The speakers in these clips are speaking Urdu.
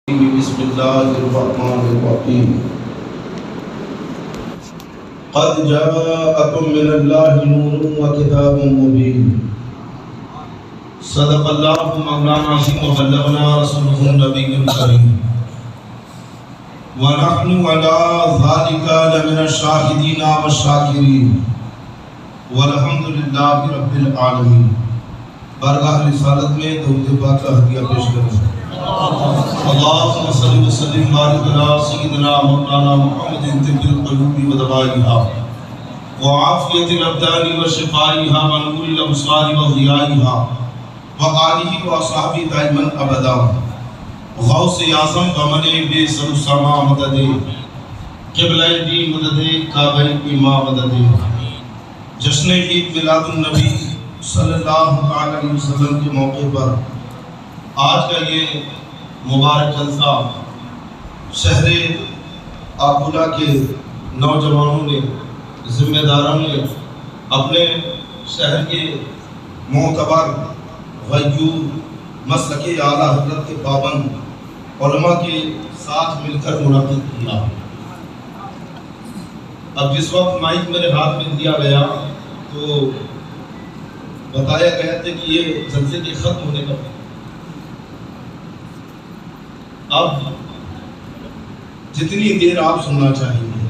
بسم اللہ الرحمن الرحیم قد جاءکم من اللہ نور و کتاب مبین صدق اللہ مولانا العظیم و بلغنا رسولہ النبی الکریم ونحن علی ذلک لمن الشاہدین والشاکرین والحمد للہ رب العالمین۔ بارگاہ رسالت میں درود پاک کا ہدیہ پیش کریں۔ اللہم صلی وسلم بارک علی سیدنا مولانا محمد طب القلوب و دوائها وعافیت الابدان و شفائها و نور الابصار و ضیائها و آلہ و اصحابہ دائما ابدا۔ غوث اعظم بمن بے سر و سما مدد، قبلہ دی مدد، کعبہ ایما مدد۔ جشن عید میلاد النبی صلی اللہ علیہ وسلم کے موقع پر آج کا یہ مبارک جلسہ شہر آکولہ کے نوجوانوں نے، ذمہ داروں نے اپنے شہر کے معتبر غیور مسلک اعلیٰ حضرت کے پابند علماء کے ساتھ مل کر منعقد کیا۔ اب جس وقت مائک میرے ہاتھ میں دیا گیا تو بتایا گیا تھا کہ یہ جلسے کے ختم ہونے کا اب جتنی دیر آپ سننا چاہیں گے۔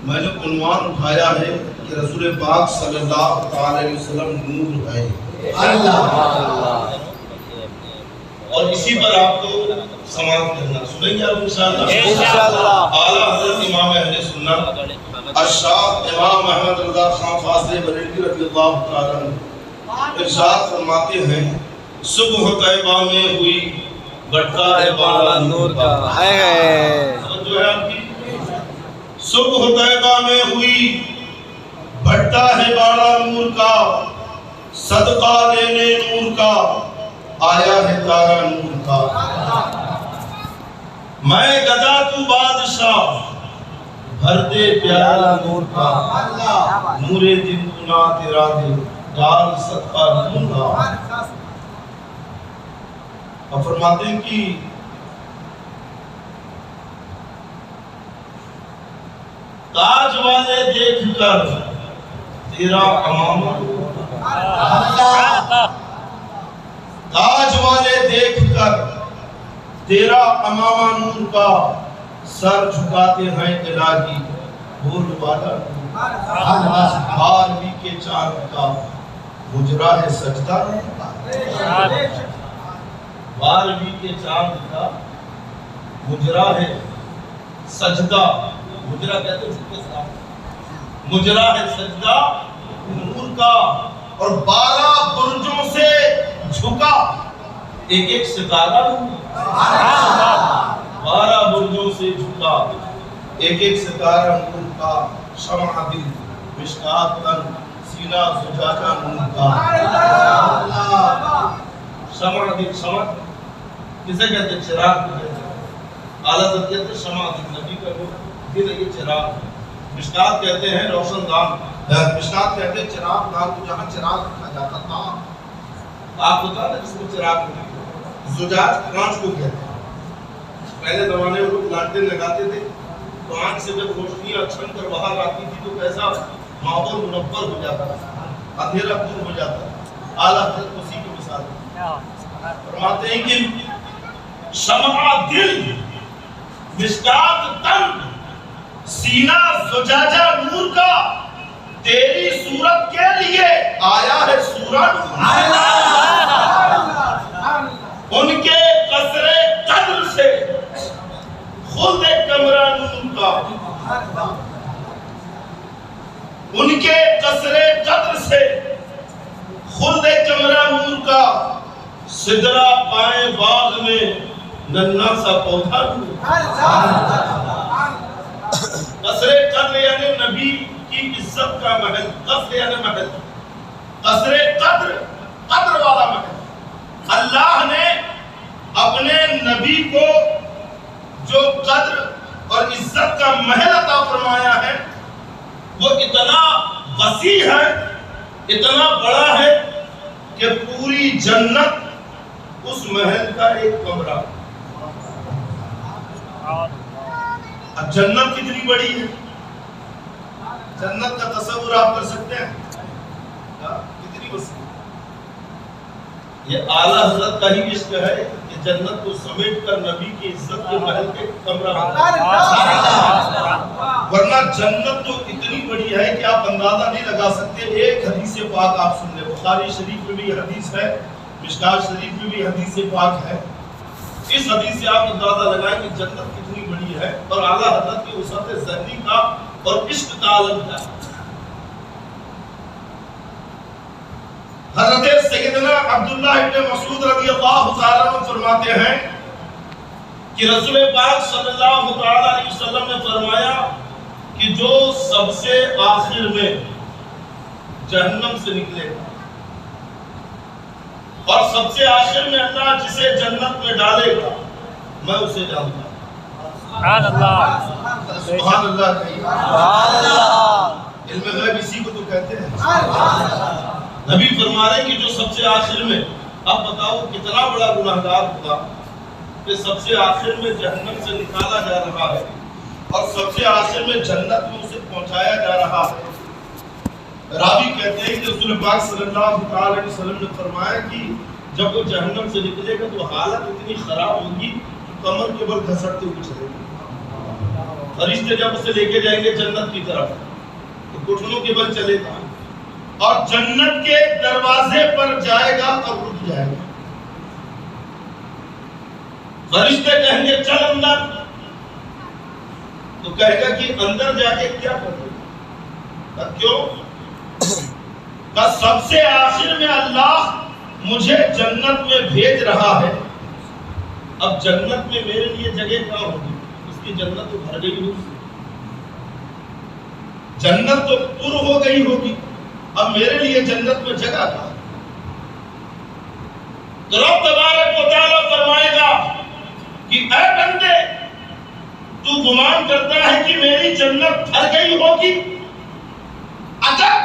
میں نے عنوان اٹھایا ہے کہ رسول پاک صلی اللہ علیہ وسلم نور ہے اور اسی پر آپ کو سماعت کرنا سنیں گے آپ انشاءاللہ۔ اعلیٰ حضرت امام اہل سنت الشاہ امام احمد رضا خان فاضل بریلوی رضی اللہ تعالیٰ عنہ ارشاد فرماتے ہیں، صبح طیبہ میں ہوئی بڑھتا ہے بالا نور کا، جو ہے آپ کی صبح طیبہ میں ہوئی بڑھتا ہے بالا نور کا، صدقہ لینے نور کا آیا ہے تارا نور کا۔ میں گدا تو بادشاہ بھر دے پیالہ نور کا، نور دن گنا تیرا دل ڈال صدقہ نور کا۔ اور فرماتے ہیں کہ تاج والے دیکھ کر تیرا امامہ، تاج والے دیکھ کر تیرا امامہ نور کا، سر جھکاتے ہیں الہی بول والا بارہویں کے چاند کا گجرا ہے سجدہ، بارہویں کے چاند کا گجرا ہے سجدہ، گجرا کہتے ہیں مجرا ہے سجدہ نور کا، اور 12 برجوں سے جھکا ایک ایک ستارہ نور، 12 برجوں سے جھکا ایک ایک ستارہ نور کا، شمع دل مشکات تن سینہ زجاجہ نور کا۔ شمع دل، شمع کسے کہتے ہیں؟ چراغ کو کہتے ہیں۔ اعلیٰ حضرت کہتے ہیں شمع دل، نبی کا وہ دل ہے، یہ چراغ۔ مشکات کہتے ہیں روشن دان، مشکات کہتے ہیں چراغ دان کو جہاں چراغ رکھا جاتا تھا، آپ ہوتا ہے جس کو چراغ کو، زجاج کانچ کو کہتے ہیں۔ پہلے زمانے میں لوگ لانٹین لگاتے تھے تو آنکھ سے جب روشنیاں چھن کر باہر آتی تھی تو کیسا ماحول منور ہو جاتا تھا، اندھیرا دور ہو جاتا۔ اعلیٰ حضرت اسی کی مثال فرماتے ہیں کہ شمع دل مشکات تن سینہ زجاجہ نور کا، تیری صورت کے لیے آیا ہے سورج، ان کے قصر قدر سے خود کمرہ نور کا، ان کے قصر قدر سے خود کمرہ نور کا، سدرہ پائے باغ میں ننھا سا پودا نور۔ قصر قدر یعنی نبی کی عزت کا محل، قصر یعنی محل، قصر قدر قدر والا محل۔ اللہ نے اپنے نبی کو جو قدر اور عزت کا محل عطا فرمایا ہے وہ اتنا وسیع ہے، اتنا بڑا ہے کہ پوری جنت اس محل کا ایک کمرہ، اب جنت کتنی بڑی ہے، جنت کا تصور آپ کر سکتے ہیں کتنی وسیع. یہ اعلیٰ حضرت کا ہی عشق ہے کہ جنت کو سمیٹ کر نبی کی عزت کے محل کے کمرہ ورنہ جنت تو اتنی بڑی ہے کہ آپ اندازہ نہیں لگا سکتے. ایک حدیث پاک آپ سن لیں، بخاری شریف میں بھی یہ حدیث ہے، مشکات شریف میں بھی حدیث پاک ہے. اس حدیث سے آپ اندازہ لگائیں کہ جنت کتنی بڑی ہے اور اعلیٰ حضرت کی وسعت ذہنی کا اور عشق کا عالم ہے. حضرت سیدنا عبداللہ ابن مسعود رضی اللہ تعالیٰ عنہ فرماتے ہیں کہ رسول پاک صلی اللہ تعالیٰ علیہ وسلم نے فرمایا کہ جو سب سے آخر میں جہنم سے نکلے گا اور سب سے آخر میں اللہ جسے جنت میں ڈالے گا میں اسے جانتا ہوں. سبحان اللہ، سبحان اللہ کہیے. علم غیب اسی کو تو کہتے ہیں. نبی فرما رہے کہ جو سب سے آخر میں، اب بتاؤ کتنا بڑا گناہگار ہوگا کہ سب سے آخر میں جہنم سے نکالا جا رہا ہے اور سب سے آخر میں جنت میں اسے پہنچایا جا رہا ہے. راوی کہتے ہیں کہ رسول پاک صلی اللہ علیہ وسلم نے فرمایا کہ جب وہ جہنم سے نکلے گا تو حالت اتنی خراب ہوگی کہ کمر کے بل گھسٹتے ہوئے چلے گا. فرشتے جب اسے لے کے جائیں گے جنت کی طرف تو گھٹنوں کے بل چلے گا اور جنت کے دروازے پر جائے گا اور رک جائے گا. فرشتے کہیں گے چل اندر، تو کہے گا کہ اندر جا کے کیا کرے گا؟ کیوں؟ کہ سب سے آخر میں اللہ مجھے جنت میں بھیج رہا ہے. اب جنت میں میرے لیے جگہ کہاں ہوگی؟ اس کی جنت تو بھر گئی ہوگی، جنت تو پر ہو گئی ہوگی. اب میرے لیے جنت میں جگہ کہاں؟ تو رب تبارک و تعالیٰ فرمائے گا کہ اے بندے تو گمان کرتا ہے کہ میری جنت بھر گئی ہوگی؟ اگر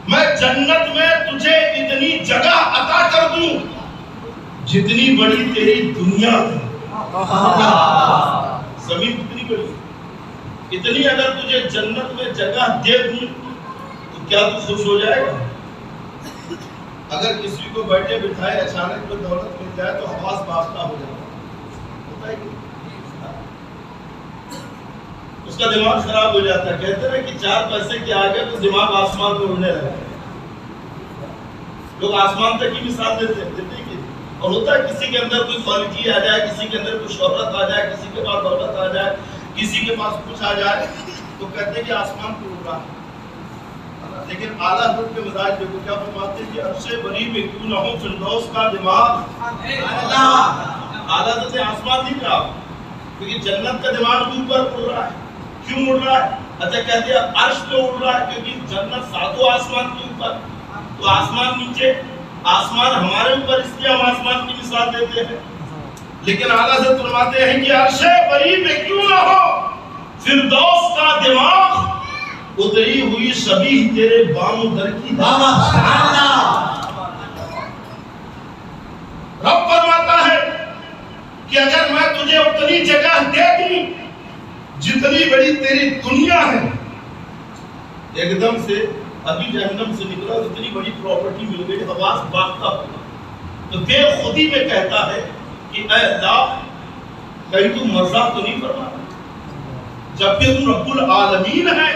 میں جنت میں تجھے اتنی جگہ عطا کر دوں جتنی بڑی تیری دنیا ہے. زمین کتنی بڑی، اتنی اگر تجھے جنت میں جگہ دے دوں تو کیا تو خوش ہو جائے گا؟ اگر کسی کو بیٹھے بٹھائے اچانک میں دولت مل جائے تو حواس باختہ ہو جائے گا، ہوتا ہے کہ اس کا دماغ خراب ہو جاتا ہے. کہتے ہیں کہ 4 پیسے کے آگے تو دماغ آسمان میں اڑنے لگا. لوگ آسمان تک کی مثال دیتے ہیں اور ہوتا ہے کسی کے اندر کوئی کوالٹی آ جائے، کسی کے اندر کوئی شہرت آ جائے، کسی کے پاس دولت آ جائے، کسی کے پاس کچھ آ جائے تو کہتے ہیں کہ آسمان کو اڑ رہا ہے. لیکن اعلیٰ حضرت کے مزاج دیکھو کیا فرماتے ہیں کہ عرش بری میں کیوں نہ ہو فردوس کا دماغ. اعلیٰ حضرت نے آسمان نہیں کہا کیونکہ جنت کا دماغ بھی اوپر اڑ رہا ہے. کیوں اڑ رہا ہے؟ اچھا کہتے ہیں عرش پہ اڑ رہا ہے کیونکہ جنت ساتوں آسمان کے اوپر، تو آسمان نیچے، آسمان ہمارے اوپر، اس لیے ہم آسمان کی مثال دیتے ہیں. لیکن اعلیٰ حضرت فرماتے ہیں کہ عرش بری پہ کیوں نہ ہو فردوس کا دماغ، اتری ہوئی شبیہ تیرے بام و در کی. رب فرماتا ہے کہ اگر میں تجھے اتنی جگہ دے دوں جتنی بڑی تیری دنیا ہے، ایک دم سے ابھی جہنم سے نکلا اتنی بڑی پراپرٹی مل گئی، حواس باختہ ہوگا تو بے خودی میں کہتا ہے کہ اے اللہ کہیں تو مزاق تو نہیں فرما رہا، جبکہ تم رب العالمین ہے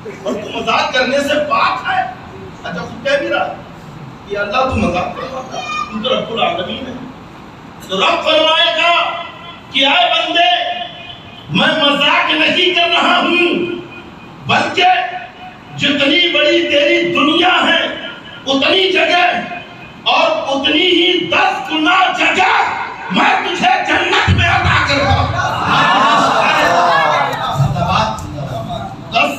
اور تو مزاق کرنے سے پاک ہے. اچھا خود کہہ بھی رہا کہ اللہ تو مزاق کرتا ہے، تم تو رب العالمین ہے. تو رب فرمائے گا کہ اے بندے میں مذاق نہیں کر رہا ہوں، بلکہ جتنی بڑی تیری دنیا ہے اتنی جگہ اور اتنی ہی 10 گنا جگہ میں تجھے جنت میں عطا کروں. 10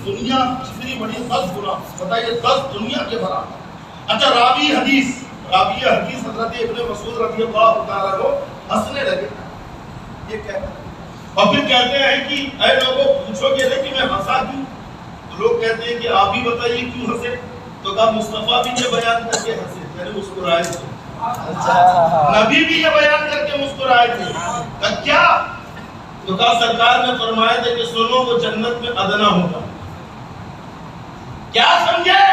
دنیا جتنی بڑی 10 گنا، بتائیے 10 دنیا کے برابر. اچھا راوی حدیث حضرت ابن مسعود رضی اللہ تعالیٰ عنہ ہنسنے لگے. یہ کہتا ہے اور پھر کہتے ہیں کہ اے لوگوں پوچھو گے کہ میں ہنسا کیوں؟ تو لوگ کہتے ہیں کہ آپ ہی بتائیے کیوں ہنسے؟ تو کہا مصطفیٰ بھی یہ بیان کر کے ہنسے، یعنی مسکرائے تھے. نبی بھی یہ بیان کر کے مسکرائے تھے. کیا تو کہا سرکار نے فرمایا تھا کہ سنو وہ جنت میں ادنا ہوگا. کیا سمجھے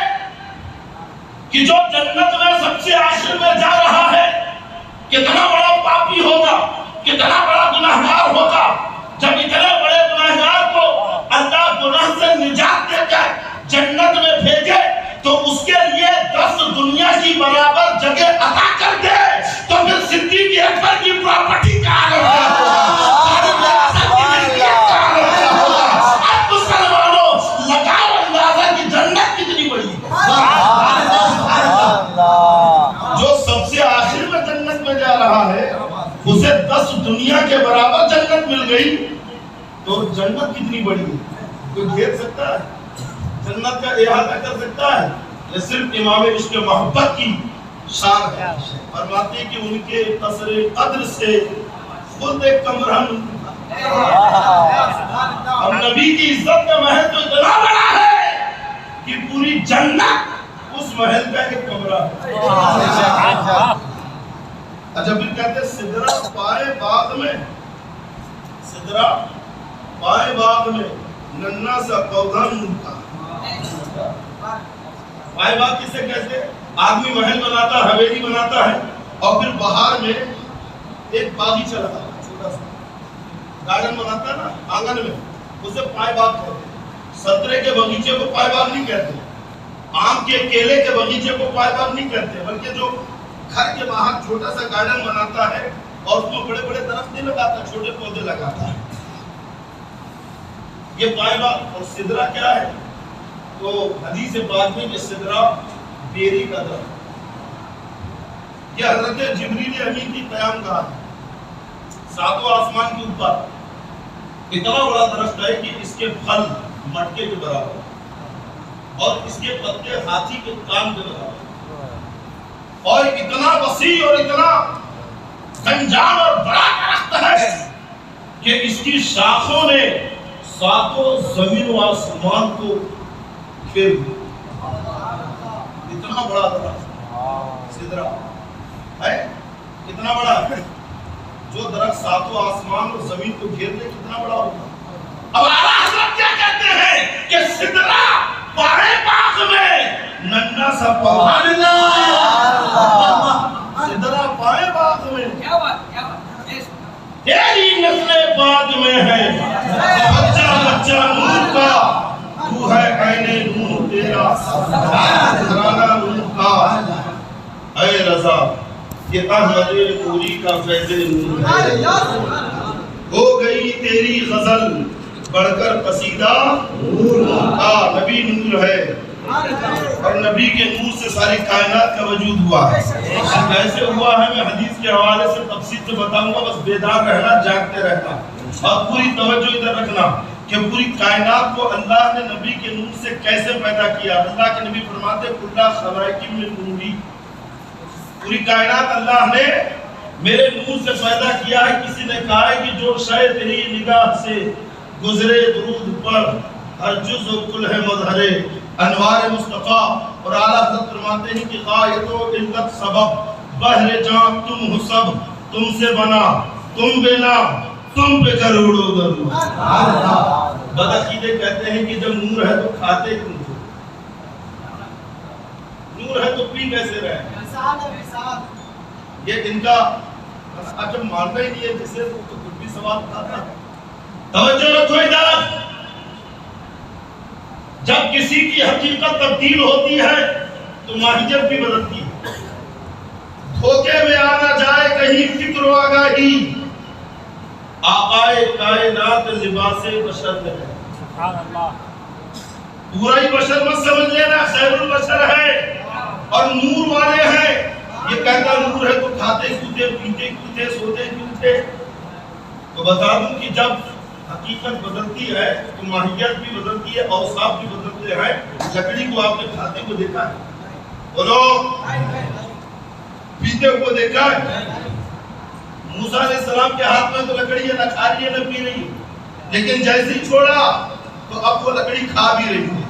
کہ جو جنت میں سب سے آخر میں جا رہا ہے کتنا بڑا پاپی ہوگا, کتنا بڑا گناہگار ہوگا. جب اتنے بڑے گناہگار کو اللہ گناہ سے نجات دے کر جنت میں بھیجے تو اس کے لیے 10 دنیا کی برابر جگہ عطا کر دے تو پھر صدیق اکبر کی پراپرٹی کا عالم کیا ہوگا. اب مسلمانوں لگاؤ اندازہ کی جنت کتنی بڑی ہے. جو سب سے آخر میں جنت میں جا رہا ہے اسے 10 دنیا کے برابر جنت مل گئی تو جنت کتنی بڑی ہے. کوئی گھیر سکتا ہے جنت کا احاطہ کر سکتا ہے؟ یہ صرف امام عشق محبت کی شان ہے. فرماتے ہیں کہ ان کے قصر قدر سے خود ایک کمرہن. اب نبی کی عزت کا محل تو اتنا بڑا ہے کہ پوری جنت اس محل کا ایک کمرہ ہے. اچھا پھر کہتے ہیں سدرہ پائے باغ میں, سدرہ پائے باغ میں ننھا سا پودا نور کا. پائے باغ کسے کہتے ہیں؟ آدمی محل بناتا ہے, حویلی بناتا ہے اور پھر باہر میں ایک باغیچہ لگاتا ہے, چھوٹا سا گارڈن بناتا ہے نا آنگن میں, اسے پائے باغ کہتے ہیں. سنترے کے باغیچے کو پائے باغ نہیں کہتے, آم کے کیلے کے باغیچے کو پائے باغ نہیں کہتے, بلکہ جو گھر کے باہر چھوٹا سا گارڈن بناتا ہے اور اس میں بڑے بڑے درخت نہیں لگاتا, چھوٹے پودے لگاتا ہے, یہ پائے باغ. اور سدرہ کیا ہے؟ تو حدیث پاک میں کہ سدرہ بیری کا درخت. یہ حضرت جبریل امین کی قیام گاہ ہے, 7 آسمان کے اوپر. اتنا بڑا درخت ہے کہ اس کے پھل مٹکے کے برابر اور اس کے پتے ہاتھی کے کان کے برابر, اور اتنا وسیع اور اتنا گنجان اور بڑا درخت ہے کہ اس کی شاخوں نے 7 زمین و آسمان کو گھیر لیا. اتنا بڑا درخت سدرہ ہے, کتنا بڑا ہے. جو درخت 7 آسمان اور زمین کو گھیر لے کتنا بڑا ہوگا. اب اعلیٰ حضرت کیا کہتے ہیں کہ سدرہ پائے باغ میں ننھا سا پودا. سدرہ پائے باغ میں, تیری نسل بعد میں ہے, بچہ بچہ نور کا, تو ہے عین نور تیرا, گھرانہ نور کا. اے رضا یہ احمد پوری کا فیض نور ہے. ہو گئی تیری غزل بڑھ کر قصیدہ نور کا. نبی نور ہے اور نبی کے نور سے ساری کائنات کا وجود ہوا ہے. کیسے ہوا ہے میں حدیث کے حوالے سے تفصیل سے بتاؤں گا, بس بیدار رہنا, جاگتے رہنا اور پوری توجہ ادھر رکھنا کہ پوری کائنات کو اللہ نے نبی کے نور سے کیسے پیدا کیا. اللہ کے نبی فرماتے کلّا خلائق من نوری, پوری کائنات اللہ نے میرے نور سے پیدا کیا ہے. کسی نے کہا ہے کہ جو شے تیری نگاہ سے گزرے درود پر ہر جز و کل ہے مظہرے انوار مصطفیٰ. اور اعلیٰ حضرت فرماتے ہیں کہ غایت و علت سبب بحر جان تم ہو سب, تم سے بنا تم بنا تم پہ کروڑوں درود. بدعقیدے کہتے ہیں کہ جب نور ہے تو کھاتے کیوں تھے, نور ہے تو پی کیسے رہے. یہ ان کا جب ماننا ہی نہیں ہے جسے تو کچھ بھی سوال اٹھاتا ہے. توجہ رکھو ادھر, جب کسی کی حقیقت تبدیل ہوتی ہے تو ماہیت بھی بدلتی ہے. دھوکے میں آنا جائے کہیں فکر و آگاہی, آقائے کائنات لباس بشر میں ہے. پورا ہی بشر مت سمجھ لینا, خیر البشر ہے اور نور والے ہیں. یہ کہتا نور ہے تو کھاتے کیوں تھے, پیتے کیوں تھے, سوتے کیوں تھے. تو بتا دوں کہ جب حقیقت بدلتی ہے تو ماہیت بھی بدلتی ہے, اوصاف بھی بدلتے ہیں. لکڑی کو آپ نے کھاتے کو دیکھا ہے, بولو پیتے کو دیکھا ہے. موسیٰ علیہ السلام کے ہاتھ میں تو لکڑی ہے, نہ کھا رہی ہے نہ پی رہی ہے, لیکن جیسے ہی چھوڑا تو اب وہ لکڑی کھا بھی رہی ہے,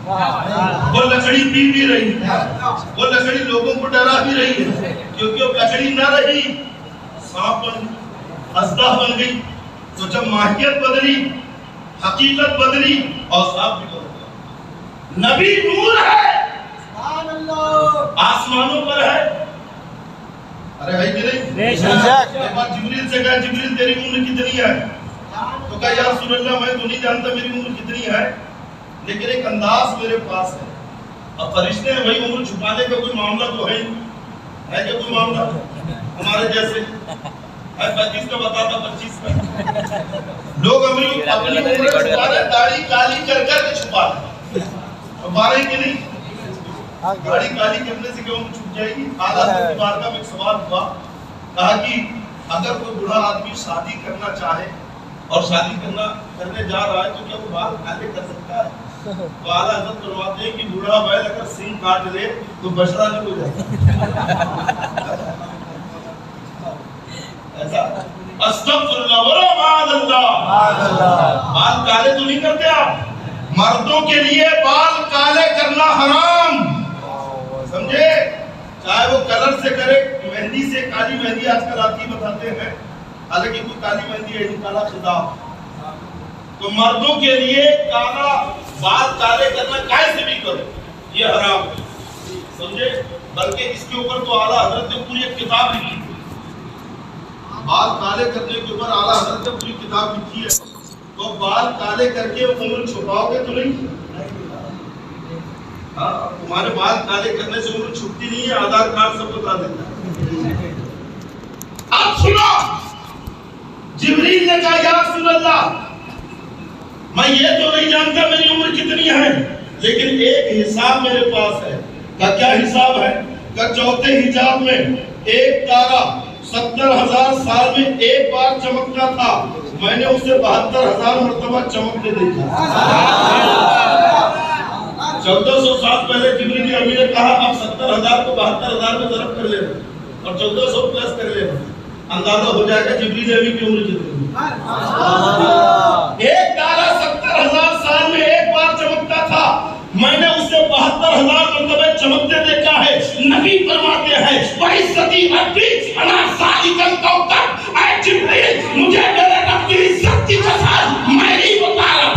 وہ لکڑی پی بھی رہی ہے, وہ لکڑی لوگوں کو ڈرا بھی رہی ہے. کیونکہ وہ لکڑی نہ رہی, سانپ بن گئی, اژدہا بن گئی, تو جب ماہیت بدلی، حقیقت بدلی، اوصاف بھی بدل گئے۔ نبی نور ہے، آسمانوں پر ہے، ارے ہے کہ نہیں؟ ایک بار جبریل سے کہا جبریل تیری عمر کتنی ہے؟ تو کہا یا رسول اللہ میں تو نہیں جانتا میری عمر کتنی ہے، لیکن ایک انداز میرے پاس ہے۔ اب فرشتے ہیں بھائی، عمر چھپانے کا کوئی معاملہ تو ہے کہ کوئی معاملہ ہمارے جیسے ہے 25 کا بتاتا 25 کا، لوگ اپنی عمر چھپا رہے، داڑھی کالی کر کر کے چھپا رہے، چھپا رہے کہ نہیں؟ داڑھی کالی کرنے سے کیوں چھپ جائے گی؟ اعلیٰ حضرت کی بارگاہ میں ایک سوال ہوا، کہا کہ اگر کوئی بوڑھا آدمی شادی کرنا چاہے اور شادی کرنے جا رہا ہے تو کیا وہ بال کالے کر سکتا ہے؟ تو اعلیٰ حضرت فرماتے ہیں کہ بوڑھا بیل اگر سنگ کاٹ لے تو بشرا نہیں ہو جائے ایسا استغفر اللہ ورا معاذ اللہ، بال کالے تو نہیں کرتے آپ، مردوں کے لیے بال کالے کرنا حرام، سمجھے؟ چاہے وہ کلر سے کرے، مہندی سے، کالی مہندی آج کل آتی بتاتے ہیں، حالانکہ کوئی کالی مہندی ہے نہیں، کالا خطاب، تو مردوں کے لیے کالا بال کالے کرنا کیسے بھی کرو یہ حرام ہے، سمجھے؟ بلکہ اس کے اوپر تو اعلیٰ حضرت نے پوری ایک کتاب لکھی، بال کالے کرنے کے اوپر اعلیٰ حضرت نے پوری کتاب لکھی ہے۔ تو بال کالے کر کے عمر چھپاؤ گے تو نہیں، ہاں تمہارے بال کالے کرنے سے عمر چھپتی نہیں ہے، آدھار کارڈ سب بتا دیتا ہے۔ اب سنو، جبریل نے کہا یا رسول اللہ میں یہ تو نہیں جانتا میری عمر کتنی ہے، لیکن ایک حساب میرے پاس ہے۔ کہ کیا حساب ہے؟ کہ چوتھے حجاب میں ایک تارا 70,000 سال میں ایک بار چمکتا تھا، میں نے اسے 72,000 مرتبہ چمکتے دیکھا۔ 1400 سال پہلے جبریل امین نے کہا اب 70,000 کو 72,000 میں ضرب کر لینا اور 1400 پلس کر لینا، اندازہ ہو جائے گا جبریل امین کی عمر کتنی۔ ایک تارا 70,000 سال میں ایک بار چمکتا تھا، میں نے اسے 72,000 مرتبہ چمکتے دیکھا ہے۔ نبی فرماتے ہیں وَعِزَّتِي رَبِّي أَنَا ذَلِكَ الْكَوْكَبُ، اے جبریل مجھے میرے رب کی عزت کی قسم میں نہیں بتا رہا۔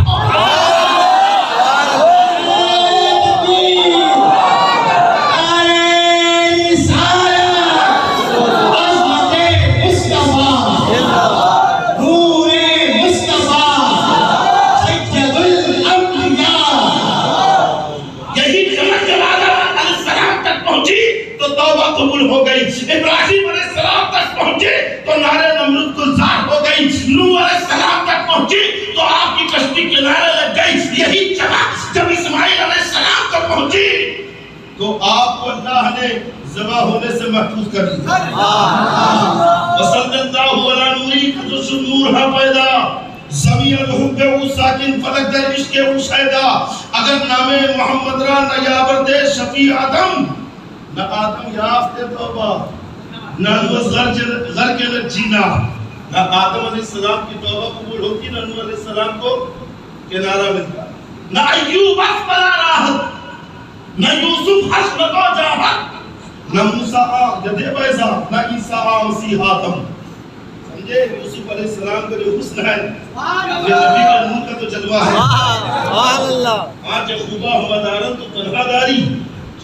قبول ہو گئی، ابراہیم علیہ السلام تک پہنچے تو نعرے نمرود گلزار ہو گئی، نوح علیہ السلام تک پہنچے تو آپ کی کشتی کنارے لگ گئی، یہی جگہ جب اسماعیل علیہ السلام تک پہنچی تو آپ کو اللہ نے ذبح ہونے سے محفوظ کر دیا۔ وصلی اللہ علی نوری قدس نور ہے پیدا، زمین الحب او ساکن فلک در عشق او شہدہ، اگر نام محمد را نیاور دے شفیع آدم، نہ آدم یافت توبہ، نہ غر کے نجینا، نہ آدم علیہ السلام کی توبہ قبول ہوتی، نہ نوح علیہ السلام کو کنارہ ملتا، نہ ایوب اسفلا راحت، نہ یوسف حسنت و جاہت، نہ موسیٰ جدے بیضا، نہ عیسیٰ مسیح آدم۔ سمجھے؟ یوسف علیہ السلام کا جو حسن ہے یہ نبی کا نور کا تو جلوہ ہے۔ آج خوبہ ہمدارن تو تنہا داری،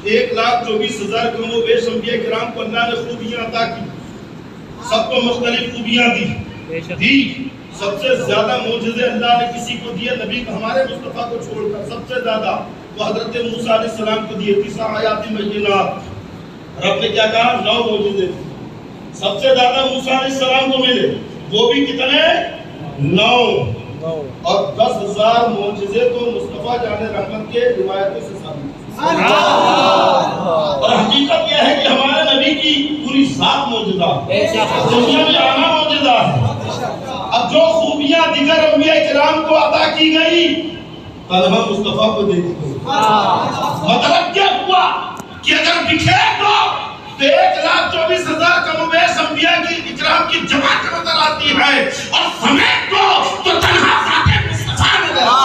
1,24,000 کم و بیش انبیاء کرام کو اللہ نے خوبیاں عطا کی، سب کو مختلف خوبیاں دی، سب سے زیادہ معجزے اللہ نے کسی کو دیے نبی ہمارے مصطفیٰ کو چھوڑ کر، سب سے زیادہ وہ حضرت موسیٰ علیہ السلام کو دیے 9 آیات بینات، رب نے کیا کہا 9 معجزے، سب سے زیادہ موسیٰ علیہ السلام کو ملے، وہ بھی کتنے 9، اور 10,000 معجزے تو مصطفیٰ جان رحمت کے روایتوں سے ثابت۔ اور حقیقت یہ ہے کہ ہمارے نبی کی پوری ذات معجزہ ہے، دنیا میں آنا معجزہ ہے۔ اب جو خوبیاں دیگر انبیاء کرام کو عطا کی گئی طلبہ مصطفیٰ کو دے دی گئی۔ مطلب کیا ہوا کہ اگر بکھیر دو تو 1,24,000 کم و بیش انبیاء کی اکرام کی جماعت نظر آتی ہے، اور سمیت دو تو تنہا ذات مصطفیٰ نظر آتی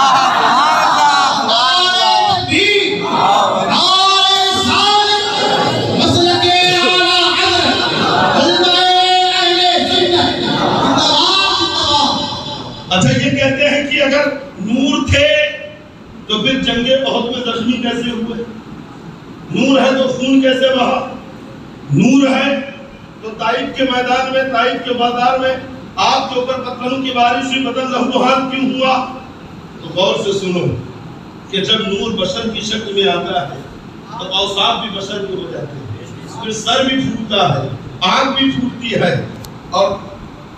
ہے۔ اچھا یہ کہتے ہیں کہ اگر نور تھے تو پھر جنگ احد میں زخمی کیسے ہوئے؟ نور ہے تو خون کیسے بہا؟ نور ہے تو طائف کے میدان میں، طائف کے بازار میں آپ کے اوپر پتھروں کی بارش ہوئی، بدن لہوحان کیوں ہوا؟ تو غور سے سنو کہ جب نور بشر کی شکل میں آتا ہے تو اوصاف بھی بشر کے ہو جاتے ہیں، پھر سر بھی پھوٹتا ہے، آنکھ بھی پھوٹتی ہے اور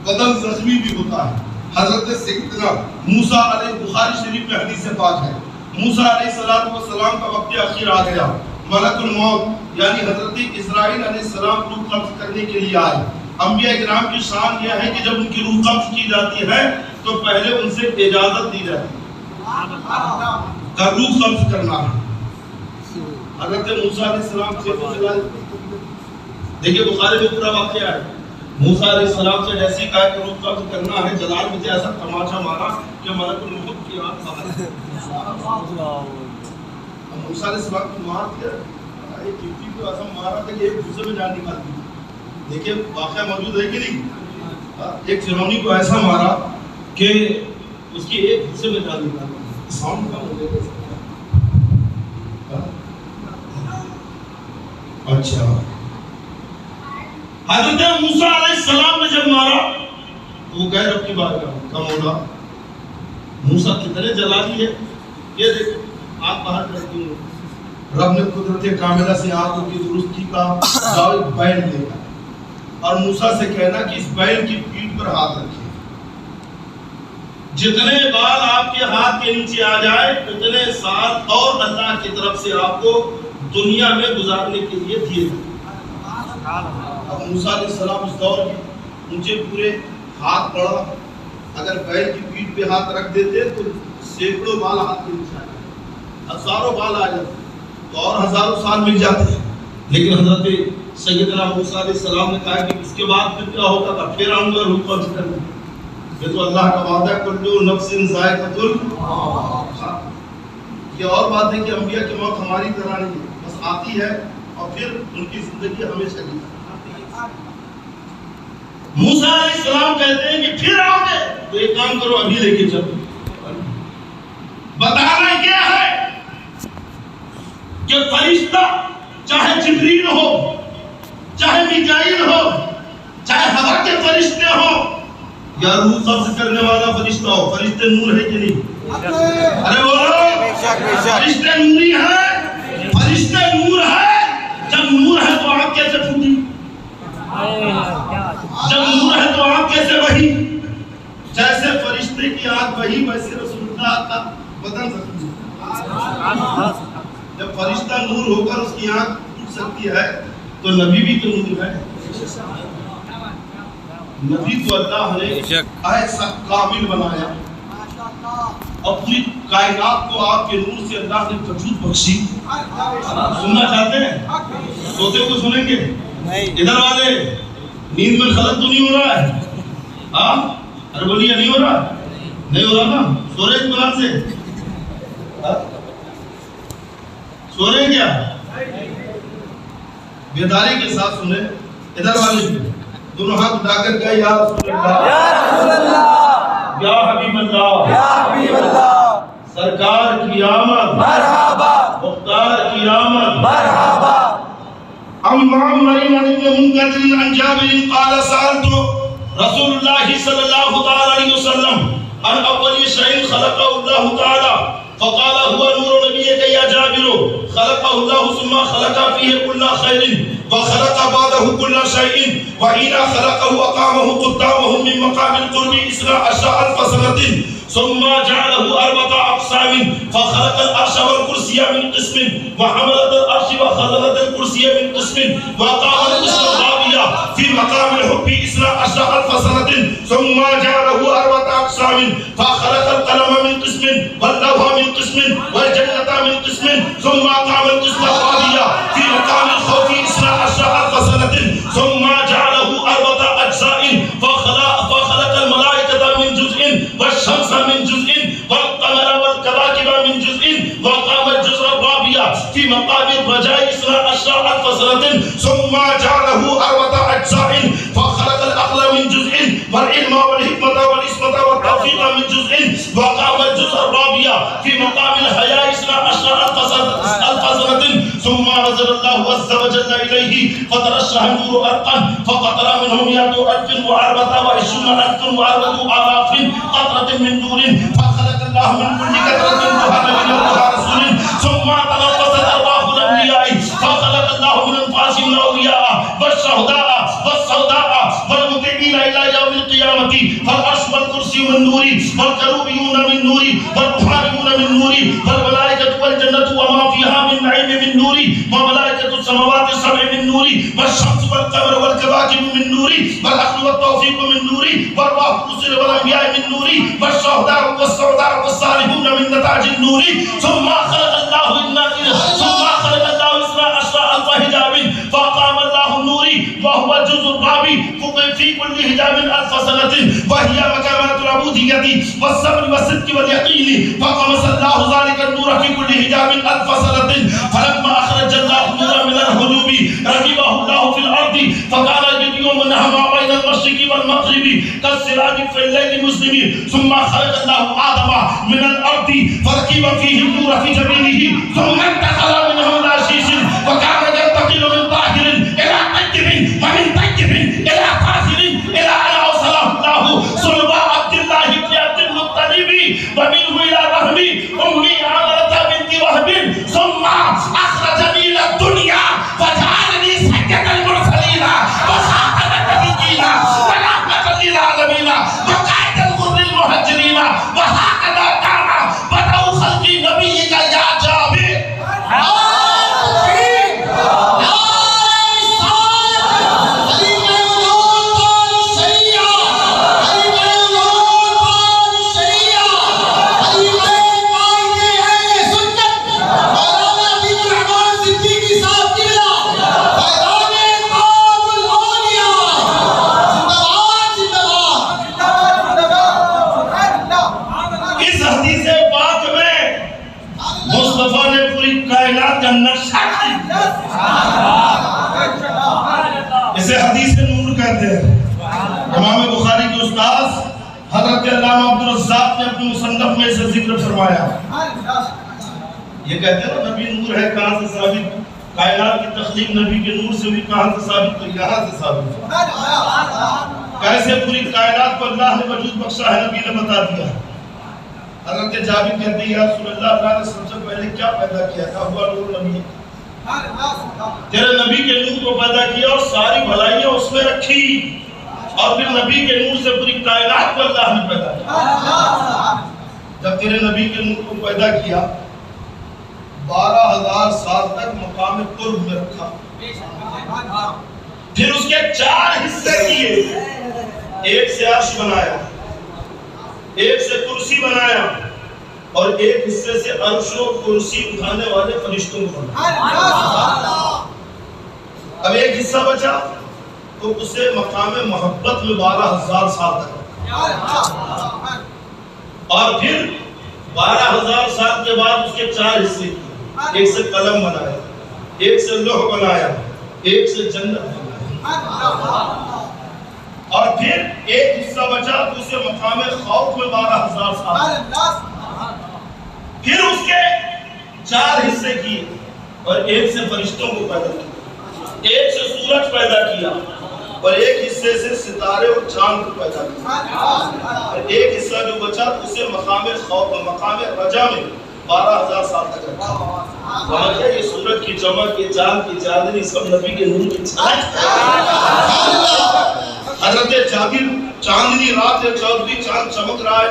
بدن زخمی بھی ہوتا ہے۔ حضرت سیدنا موسیٰ علیہ، بخاری شریف میں حدیث پاک ہے، موسیٰ علیہ السلام کا وقت اخیر آ گیا، ملک الموت یعنی حضرت اسرائیل علیہ السلام روح قبض کرنے کے لیے آئے۔ انبیاء کرام کی شان یہ ہے کہ جب ان کی روح قبض کی جاتی ہے تو پہلے ان سے اجازت دی جاتی ہے کہ روح قبض کرنا ہے۔ حضرت موسیٰ علیہ السلام سے چلائے، دیکھیں بخاری میں پورا واقعہ ہے۔ موسیٰ علیہ السلام سے جیسی کہا کہ روح قبض کرنا ہے، جلال میں سے ایسا تماچا مارا کہ ملک الموت کی آنکھ باہر۔ موسیٰ علیہ السلام کو مار دیا، ایک چیٹی کو ایسا مارا تھا کہ ایک دوسرے میں جان نکال دی۔ دیکھیں واقعہ موجود ہے کہ نہیں؟ ایک فرعونی کو ایسا مارا کہ اس کی ایک دوسرے میں جان نکال دی۔ ساؤنڈ کم ہو گیا۔ اچھا حضرت موسیٰ علیہ السلام نے جب مارا تو وہ کہہ رب کی بارگاہ کا مولا موسیٰ کتنے جلالی ہے، یہ دیکھو آگ باہر کرتی ہوں۔ رب نے قدرت کاملہ سے آگ کی درستی کا ایک بیل دے گا اور موسیٰ سے کہنا کہ اس بیل کی پیٹھ پر ہاتھ رکھیں، جتنے بال آپ کے ہاتھ کے نیچے آ جائے اتنے سال اور اللہ کی طرف سے آپ کو دنیا میں گزارنے کے لیے دیے گئے۔ اب موسیٰ علیہ السلام اس دور میں اونچے پورے ہاتھ پڑا، اگر بیل کی پیٹھ پہ ہاتھ رکھ دیتے تو سینکڑوں بال ہاتھ کے نیچے آ جاتے، ہزاروں بال آ جاتے تو اور ہزاروں سال مل جاتے۔ لیکن حضرت سیدنا موسیٰ علیہ السلام نے کہا کہ اس کے بعد پھر کیا ہوگا تھا، پھر آؤں گا روح قبض کرنے۔ یہ تو اللہ کا وعدہ ہے، کل نفس ذائقۃ الموت۔ یہ اور بات ہے کہ انبیاء کی موت ہماری طرح نہیں ہے، بس آتی ہے اور پھر ان کی زندگی ہمیشہ کی۔ موسیٰ علیہ السلام کہتے ہیں کہ پھر آؤ گے تو ایک کام کرو، ابھی لے کے چلو۔ بتانا کیا ہے کہ فرشتہ چاہے جبریل ہو، چاہے میکائیل ہو، چاہے ہوا کے فرشتے ہو یا روح قبض کرنے والا فرشتہ ہو، فرشتے نور ہے کہ نہیں؟ ارے بولو، فرشتے نوری ہیں، فرشتے نور ہے۔ جب نور ہے تو آنکھ کیسے پھوٹی؟ جب نور ہے تو آنکھ کیسے بہی؟ جیسے فرشتے کی آنکھ بہی ویسے رسول اللہ کا بدن زخمی۔ جب فرشتہ نور ہو کر اس کی آنکھ ٹوٹ سکتی ہے تو نبی بھی تو نور ہے۔ نبی کو اللہ نے ایسا کامل بنایا اور پوری کائنات کو آپ کے نور سے اللہ نے وجود بخشی۔ سننا چاہتے ہیں؟ سوتے کو سنیں گے؟ ادھر والے نیند میں خلط تو نہیں ہو رہا ہے؟ ہاں ارے بولیے نہیں ہو رہا؟ نہیں ہو رہا نا؟ سو رہے ہیں قرآن سے؟ سو رہے ہیں کیا؟ بیداری کے ساتھ سنیں۔ ادھر والے دونوں ہاتھ اٹھا کر کہا یا رسول اللہ، یا رسول اللہ، یا حبیب اللہ، یا حبیب اللہ، سرکار کی آمد مرحبا، مختار کی آمد مرحبا۔ امام مریم ابن منقدر عن جابر قال سألت رسول اللہ صلی اللہ علیہ وسلم عن اول شيء خلقه الله تعالى فقال هو نور نبيك يا جابر خلقه الله ثم خلق فيه كل خير وخلق بعده كل شيء وحين خلقه أقامه قدامه من مقام القرب 12,000 سنة ثم جعله 4 أقسام فخلق العرش والكرسي من قسم وحملة العرش وخلقت الكرسي من قسم وأقام القسم الرابع في مقام الحب 12,000 سنة ثم جعله 4 أقسام فخلق القلم من قسم واللوح من قسم والجنة من قسم ثم أقام القسم الرابع في مقام الخوف 12,000 سنة ثم جعله 4 أجزاء فخلق الملائكة من جزء والشمس من جزء والقمر والكواكب من جزء وقام الجزء الرابع في مقام الرجاء 12,000 سنة ثم جعله 4 أجزاء فخلق العقل من جزء والعلم والحكمة والعصمة والتوفيق من وقام الجزء الرابع في مقام الحياء 12 سنة ثم نزل الله عز وجل إليه فترشح النور أرقا فقطر منه 124,000 قطرة من نور فخلق الله من كل قطرة نبي ورسول ثم تنفست أرواح الأنبياء فخلق الله من أنفاسهم الأولياء والشهداء والسوداء والمطيعين إلى يوم القيامة فالعرش والكرسي من نور والكروبيون من نور والروحانيون من نور والملائكة والجنة وما فيها من نعيم من نور وملائكة السماوات السبع من نور والشمس والقمر والكواكب من نور والعقل والتوفيق من نور والروح والرسل والأنبياء من نور والشهداء والسعداء والصالحون من نتاج النور ثم خلق الله حجاب فأقام الله النور وهو الجزء الرابع في كل حجاب 1000 سنة وهي مكانات العبودية والصبر والصدق واليقين فقمص الله ذلك النور في كل حجاب 1000 سنة فلما أخرج الله النور من الحجوب ركبه الله في الأرض فقال اليوم نهما بين المشرق والمغرب كالسراج في الليل المسلم ثم خلق الله آدم من الأرض فركب فيه النور في جبينه ثم انتقل منه إلى شيش وكان ينتقل من طاهر إلى طيب ومن طيب إلى طاهر إلى أن أوصله الله صلب عبد الله بن عبد المطلب ومنه إلى رحم أمي عمرة بنت وهب ثم أخرجني إلى الدنيا فجعلني سيد المرسلين وخاتم النبيين ورحمة للعالمين وقائد الغر المهاجرين وهكذا كان بدء خلق نبيك يا جابر. اسے حدیث نور کہتے ہیں. امام بخاری کے استاد حضرت علامہ عبدالرزاق نے اپنے مصنف میں اسے ذکر فرمایا. یہ کہتے ہیں نبی نور ہے, کہاں سے ثابت؟ کائنات کی تخلیق نبی کے نور سے ہوئی, کہاں سے ثابت؟ تو یہاں سے ثابت. کیسے پوری کائنات کو اللہ نے وجود بخشا ہے نبی نے بتا دیا. حضرت جابر کہتے ہیں یا رسول اللہ, اللہ نے سب سے پہلے کیا پیدا کیا تھا؟ ہوا نور نبی. تیرے نبی کے نور کو پیدا کیا اور ساری بھلائیاں اس میں رکھی, اور پھر نبی کے نور سے پوری کائنات کو اللہ نے پیدا کیا. جب تیرے نبی کے نور کو پیدا کیا 12,000 سال تک مقام قرب میں رکھا, پھر اس کے 4 حصے کیے. ایک سے عرش بنایا, ایک سے کرسی بنایا, اور ایک حصے سے عرش و کرسی اٹھانے والے فرشتوں کو بنایا. اب ایک حصہ بچا تو اسے مقام محبت میں 12,000 سال تک, اور پھر 12,000 سال کے بعد اس کے 4 حصے کیے. ایک سے قلم بنایا, ایک سے لوح بنایا, ایک سے جنت بنایا, اور پھر ایک حصہ بچا تو اسے مقام خوف میں 12,000 سال. پھر اس کے 4 حصے کیے, اور ایک سے فرشتوں کو پیدا کیا, ایک سے سورج پیدا کیا, اور ایک حصے سے ستارے اور چاند کو پیدا کیا, اور ایک حصہ جو بچا تو اسے مقام خوف اور مقام رجا میں 12,000 سال تک رکھا. یہ سورج کی چمک, یہ چاند کی چاندنی, سب نبی کے نور کی جھلک. حضرت جابر چاندنی رات ہے, 14ویں چاند چمک رہا ہے.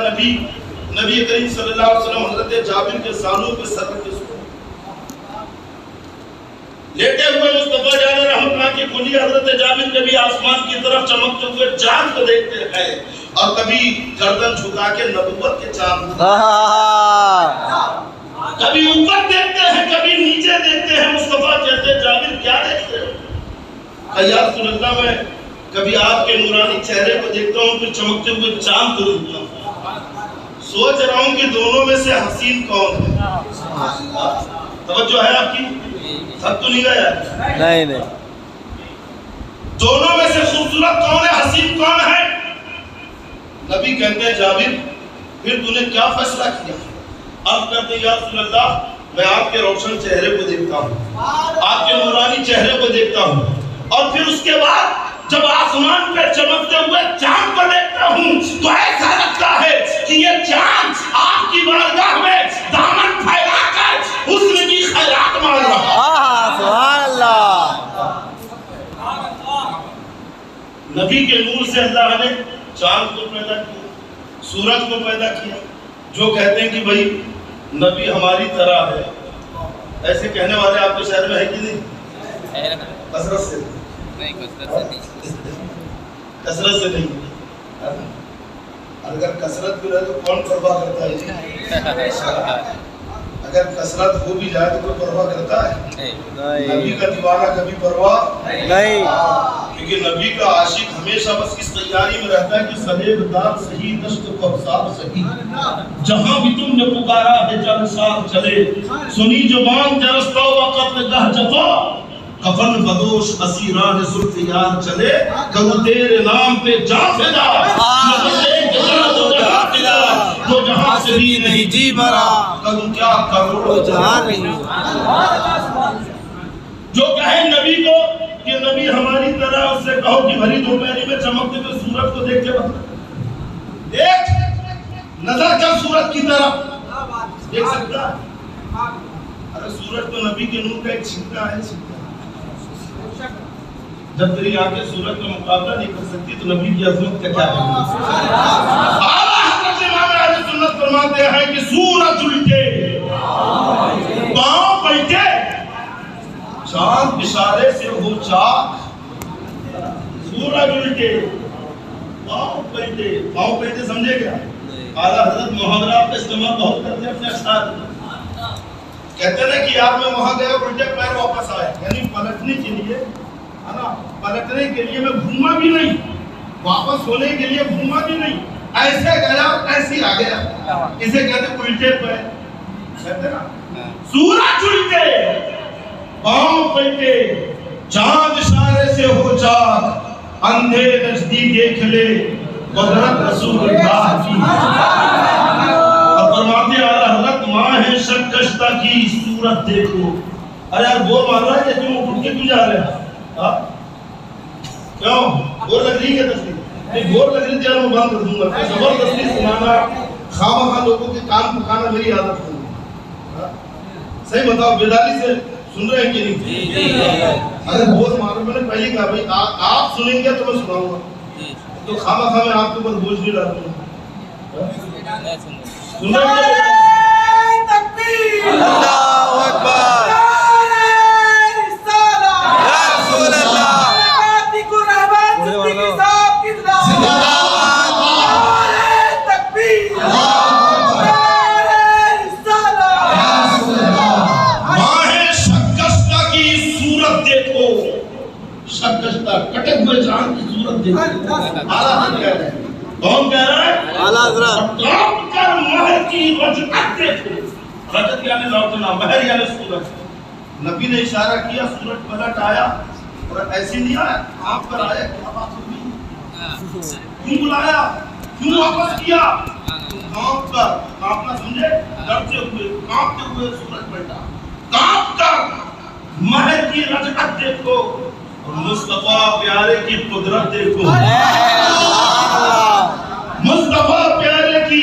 نبی کریم صلی اللہ علیہ وسلم حضرت جابر کے سانوں پہ سر رکھ کے سو لیٹے ہوئے مصطفیٰ جان رحمت اللہ کی کھلی حضرت جابر کبھی آسمان کی طرف چمکتے ہوئے چاند کو دیکھتے ہیں, اور کبھی گردن جھکا کے نبوت کے چاند, کبھی اوپر دیکھتے ہیں کبھی نیچے دیکھتے ہیں. مصطفیٰ کہتے ہیں جابر کیا دیکھتے ہو؟ یا رسول اللہ میں کبھی آپ کے نورانی چہرے کو دیکھتا ہوں, پھر چمکتے ہوئے چاند کو دیکھتا ہوں, سوچ رہا ہوں کہ دونوں میں سے حسین کون ہے. توجہ ہے آپ کی؟ سب تو نہیں گیا؟ نہیں. دونوں میں سے خوبصورت کون ہے, حسین کون ہے؟ نبی کہتے ہیں جابر پھر تو نے کیا فیصلہ کیا؟ اب کہتے ہیں یا رسول اللہ میں آپ کے روشن چہرے کو دیکھتا ہوں، آپ کے نورانی چہرے کو دیکھتا ہوں، اور پھر اس کے بعد جب آسمان پہ چمکتے ہوئے چاند کو دیکھتا ہوں تو ایسا لگتا ہے کہ یہ چاند آپ کی بارگاہ میں دامن پھیلا کر حسن کی خیرات مانگ رہا ہے۔ سبحان اللہ۔ نبی کے نور سے اللہ نے چاند کو پیدا کیا، سورج کو پیدا کیا۔ جو کہتے ہیں کہ بھائی نبی ہماری طرح ہے، ایسے کہنے والے آپ کے شہر میں ہے کہ نہیں؟ کثرت سے نہیں، کثرت سے نہیں۔ اگر کثرت بھی رہے تو کون پرواہ کرتا ہے؟ اگر کثرت ہو بھی جائے تو کوئی پرواہ کرتا ہے؟ نبی کا دیوانہ کبھی پرواہ نہیں، کیونکہ نبی کا عاشق ہمیشہ بس اس تیاری میں رہتا ہے کہ صلیب دار صحیح، دشت کو حساب صحیح، جہاں بھی تم نے پکارا ہے جانسار چلے، سنی زبان جرستہ وقت گہ جفا، کفن بدوش اسیران زلفیار چلے، کہو تیرے نام پہ جان فدا، تو جہاں سے بھی نہیں جی بھرا، کہو کیا کروڑو جہاں نہیں۔ جو کہے نبی کو کہ نبی ہماری طرح، اس سے کہو کہ بھری دوپہری میں چمکتے ہوئے سورج کو دیکھ کے بتا، دیکھ نظر کر سورج کی طرف، دیکھ سکتا ہے؟ ارے سورج تو نبی کے نور کا ایک چھٹا ہے، چھٹا۔ جب تیری آنکھیں سورج کا مقابلہ نہیں کر سکتی تو نبی کی عظمت کا کیا ہے؟ اعلیٰ حضرت امام اہل سنت فرماتے ہیں کہ سورج الٹے پاؤں پلٹے، چاند اشارے سے ہو چاک، سورج الٹے پاؤں پلٹے۔ پاؤں پلٹے سمجھے کیا؟ اعلیٰ حضرت محاورہ کا استعمال بہت کرتے ہیں اپنے اشعار میں، کہتے ہیں کہ یار میں وہاں گیا الٹے پیر واپس آئے، یعنی پلٹنے کے لیے، پلٹنے کے لیے میں گھوما بھی نہیں، واپس ہونے کے لیے گھوما بھی نہیں، ایسے گیا ایسے آ گیا، اسے کہتے الٹے پیر، کہتے نا سورج الٹے پاؤں پلٹے، چاند اشارے سے ہو چاک، اندھے نزدیک دیکھ لے قدرت رسول اللہ کی۔ اور فرماتے اعلیٰ حضرت ماہ شب کشتہ کی صورت دیکھو۔ ارے یار بور مار رہا ہے کہ تم اٹھ کے کیوں جا رہے ہیں؟ کیوں؟ بور لگ رہی ہے تصویر؟ نہیں بور لگ رہی تھی میں بند کر دوں گا، زبردستی سنانا، خواہ لوگوں کے کان پکانا میری عادت ہے۔ صحیح بتاؤ، بیداری سے سن رہے ہیں کہ نہیں؟ ارے بور مارو، میں نے پہلے کہا بھائی آپ سنیں گے تو میں سناؤں گا، تو خواہ میں آپ کے اوپر بوجھ نہیں ڈالوں گا۔ سن رہے ہیں؟ اللہ اکبر، کٹک ہوئے چاند کی صورت دیکھو۔ اعلیٰ حضرت کہہ رہے ہیں، کون کہہ رہا ہے؟ اعلیٰ حضرت۔ کام کر مہر کی رجعت دیکھو، رجعت یعنی لوٹنا، مہر یعنی سورج۔ نبی نے اشارہ کیا، سورج پلٹ آیا اور ایسے نہیں آیا، آپ پر آیا، کیا بات ہوگی؟ کیوں بلایا؟ کیوں واپس کیا؟ کانپ کر، کانپنا سمجھے؟ ڈرتے ہوئے، کانپتے ہوئے سورج پلٹا، کانپ کر مہر کی رجعت دیکھو، مصطفیٰ پیارے کی قدرت دیکھو، مصطفیٰ پیارے کی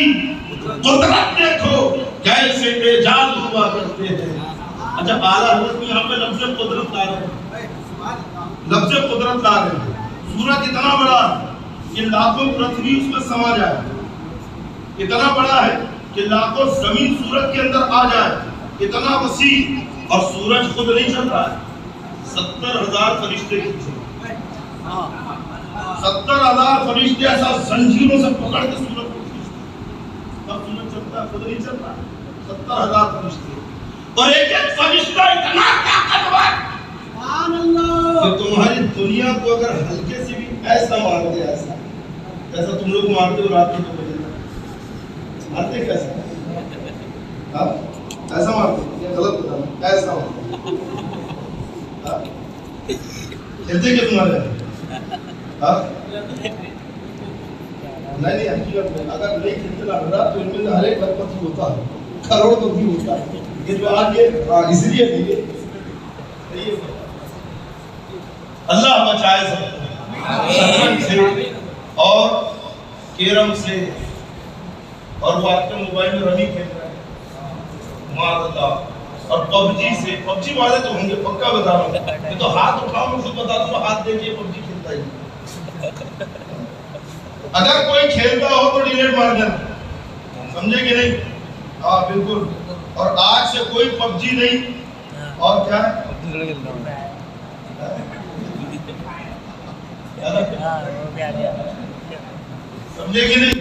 قدرت دیکھو، کیسے اعجاز ہوا کرتے ہیں۔ اچھا اعلیٰ حضرت یہاں پہ لفظ قدرت لا رہے ہیں، لفظ قدرت لا رہے ہیں۔ سورج اتنا بڑا ہے کہ لاکھوں پرتھوی اس میں سما جائے، اتنا بڑا ہے کہ لاکھوں زمین سورج کے اندر آ جائے، اتنا وسیع، اور سورج خود نہیں چل رہا ہے، 70,000 فرشتے کھینچے، 70,000 فرشتے ایسا زنجیروں سے پکڑ کے سورج کو کھینچتے، اب سورج چلتا ہے، خود نہیں چل رہا ہے، 70,000 فرشتے، اور ایک ایک فرشتہ اتنا طاقتور کہ تمہاری دنیا کو اگر ہلکے سے بھی ایسا مار دے، ایسا جیسا تم لوگ مارتے ہو رات کو مارتے کیسا؟ ایسا مارتے، غلط بتا، ایسا مارتے کہتے کہ تمہارے نہیں حقیقت میں اگر نہیں کھیلتے نا حضرات تو ان میں ہر ایک لکھپتی ہوتا ہے، کروڑ تو بھی ہوتا ہے. یہ جو آج یہ اس لیے دیے اللہ بچائے سب شطرنج سے اور کیرم سے، اور وہ آپ کے موبائل میں رمی کھیل رہے ہیں معاذ اللہ، اور پب جی سے. پب جی والے تو ہوں گے پکا بتا رہا ہوں، یہ تو ہاتھ اٹھاؤ میں خود بتا دوں ہاتھ دیکھیے پب جی کھیلتا ہی. اگر کوئی کھیلتا ہو تو ڈیلیٹ مار دینا، سمجھے کہ نہیں؟ ہاں بالکل. اور آج سے کوئی پب جی نہیں اور کیا ہے سمجھے کہ نہیں؟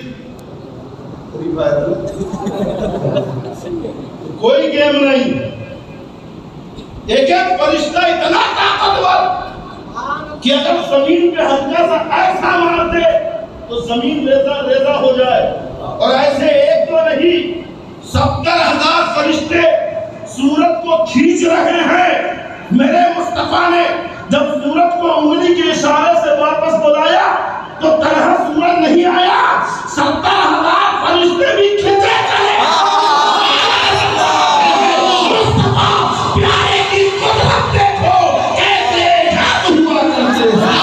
کوئی گیم نہیں. ایک ایک فرشتہ اتنا طاقتور کہ اگر زمین پہ ہلکا سا ایسا مار دے تو زمین ریزہ ریزہ ہو جائے. اور ایسے ایک تو نہیں 70,000 فرشتے سورج کو کھینچ رہے ہیں. میرے مصطفیٰ نے جب سورج کو انگلی کے اشارے سے واپس بلایا تو طرح سورج نہیں آیا، 70,000 فرشتے بھی کھینچے چلے. مصطفیٰ پیارے کی قدرت دیکھو کیسے جادو ہوا کرتے ہیں.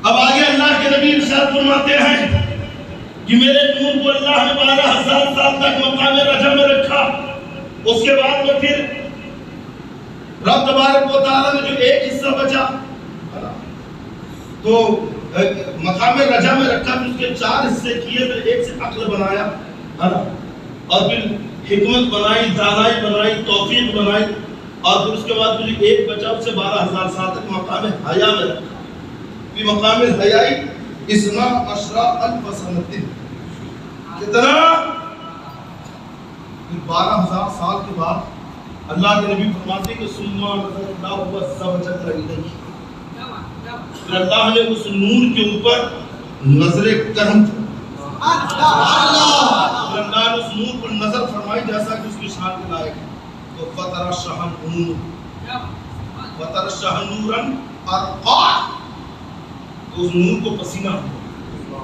اب آگے اللہ کے نبی ارشاد فرماتے ہیں کہ میرے نور کو اللہ نے 12,000 سال تک مقام رجا میں رکھا. اس کے بعد میں پھر رب تبارک و تعالیٰ نے جو ایک حصہ بچا تو مقام رجا میں رکھا، پھر اس کے 4 حصے کیے، پھر ایک سے عقل بنایا اور پھر حکمت بنائی، دانائی بنائی، توفیق بنائی، اور پھر اس کے بعد مجھے ایک بچا، اس سے 12,000 سال تک مقام حیا میں رکھا. بھی مقام حیائی اسنا اشرا الف سنت، کتنا 12,000 سال کے بعد اللہ کے نبی فرماتے ہیں کہ ثم نظر اللہ وسوجت رجلہ، پھر اللہ نے اس نور کے اوپر نظر کرم اللہ نے اس نور پر نظر فرمائی جیسا کہ اس کی شان کے لائق ہے. تو فطر شہن نور فطر شہن نورن ارقا، اس نور کو پسینہ ہوا.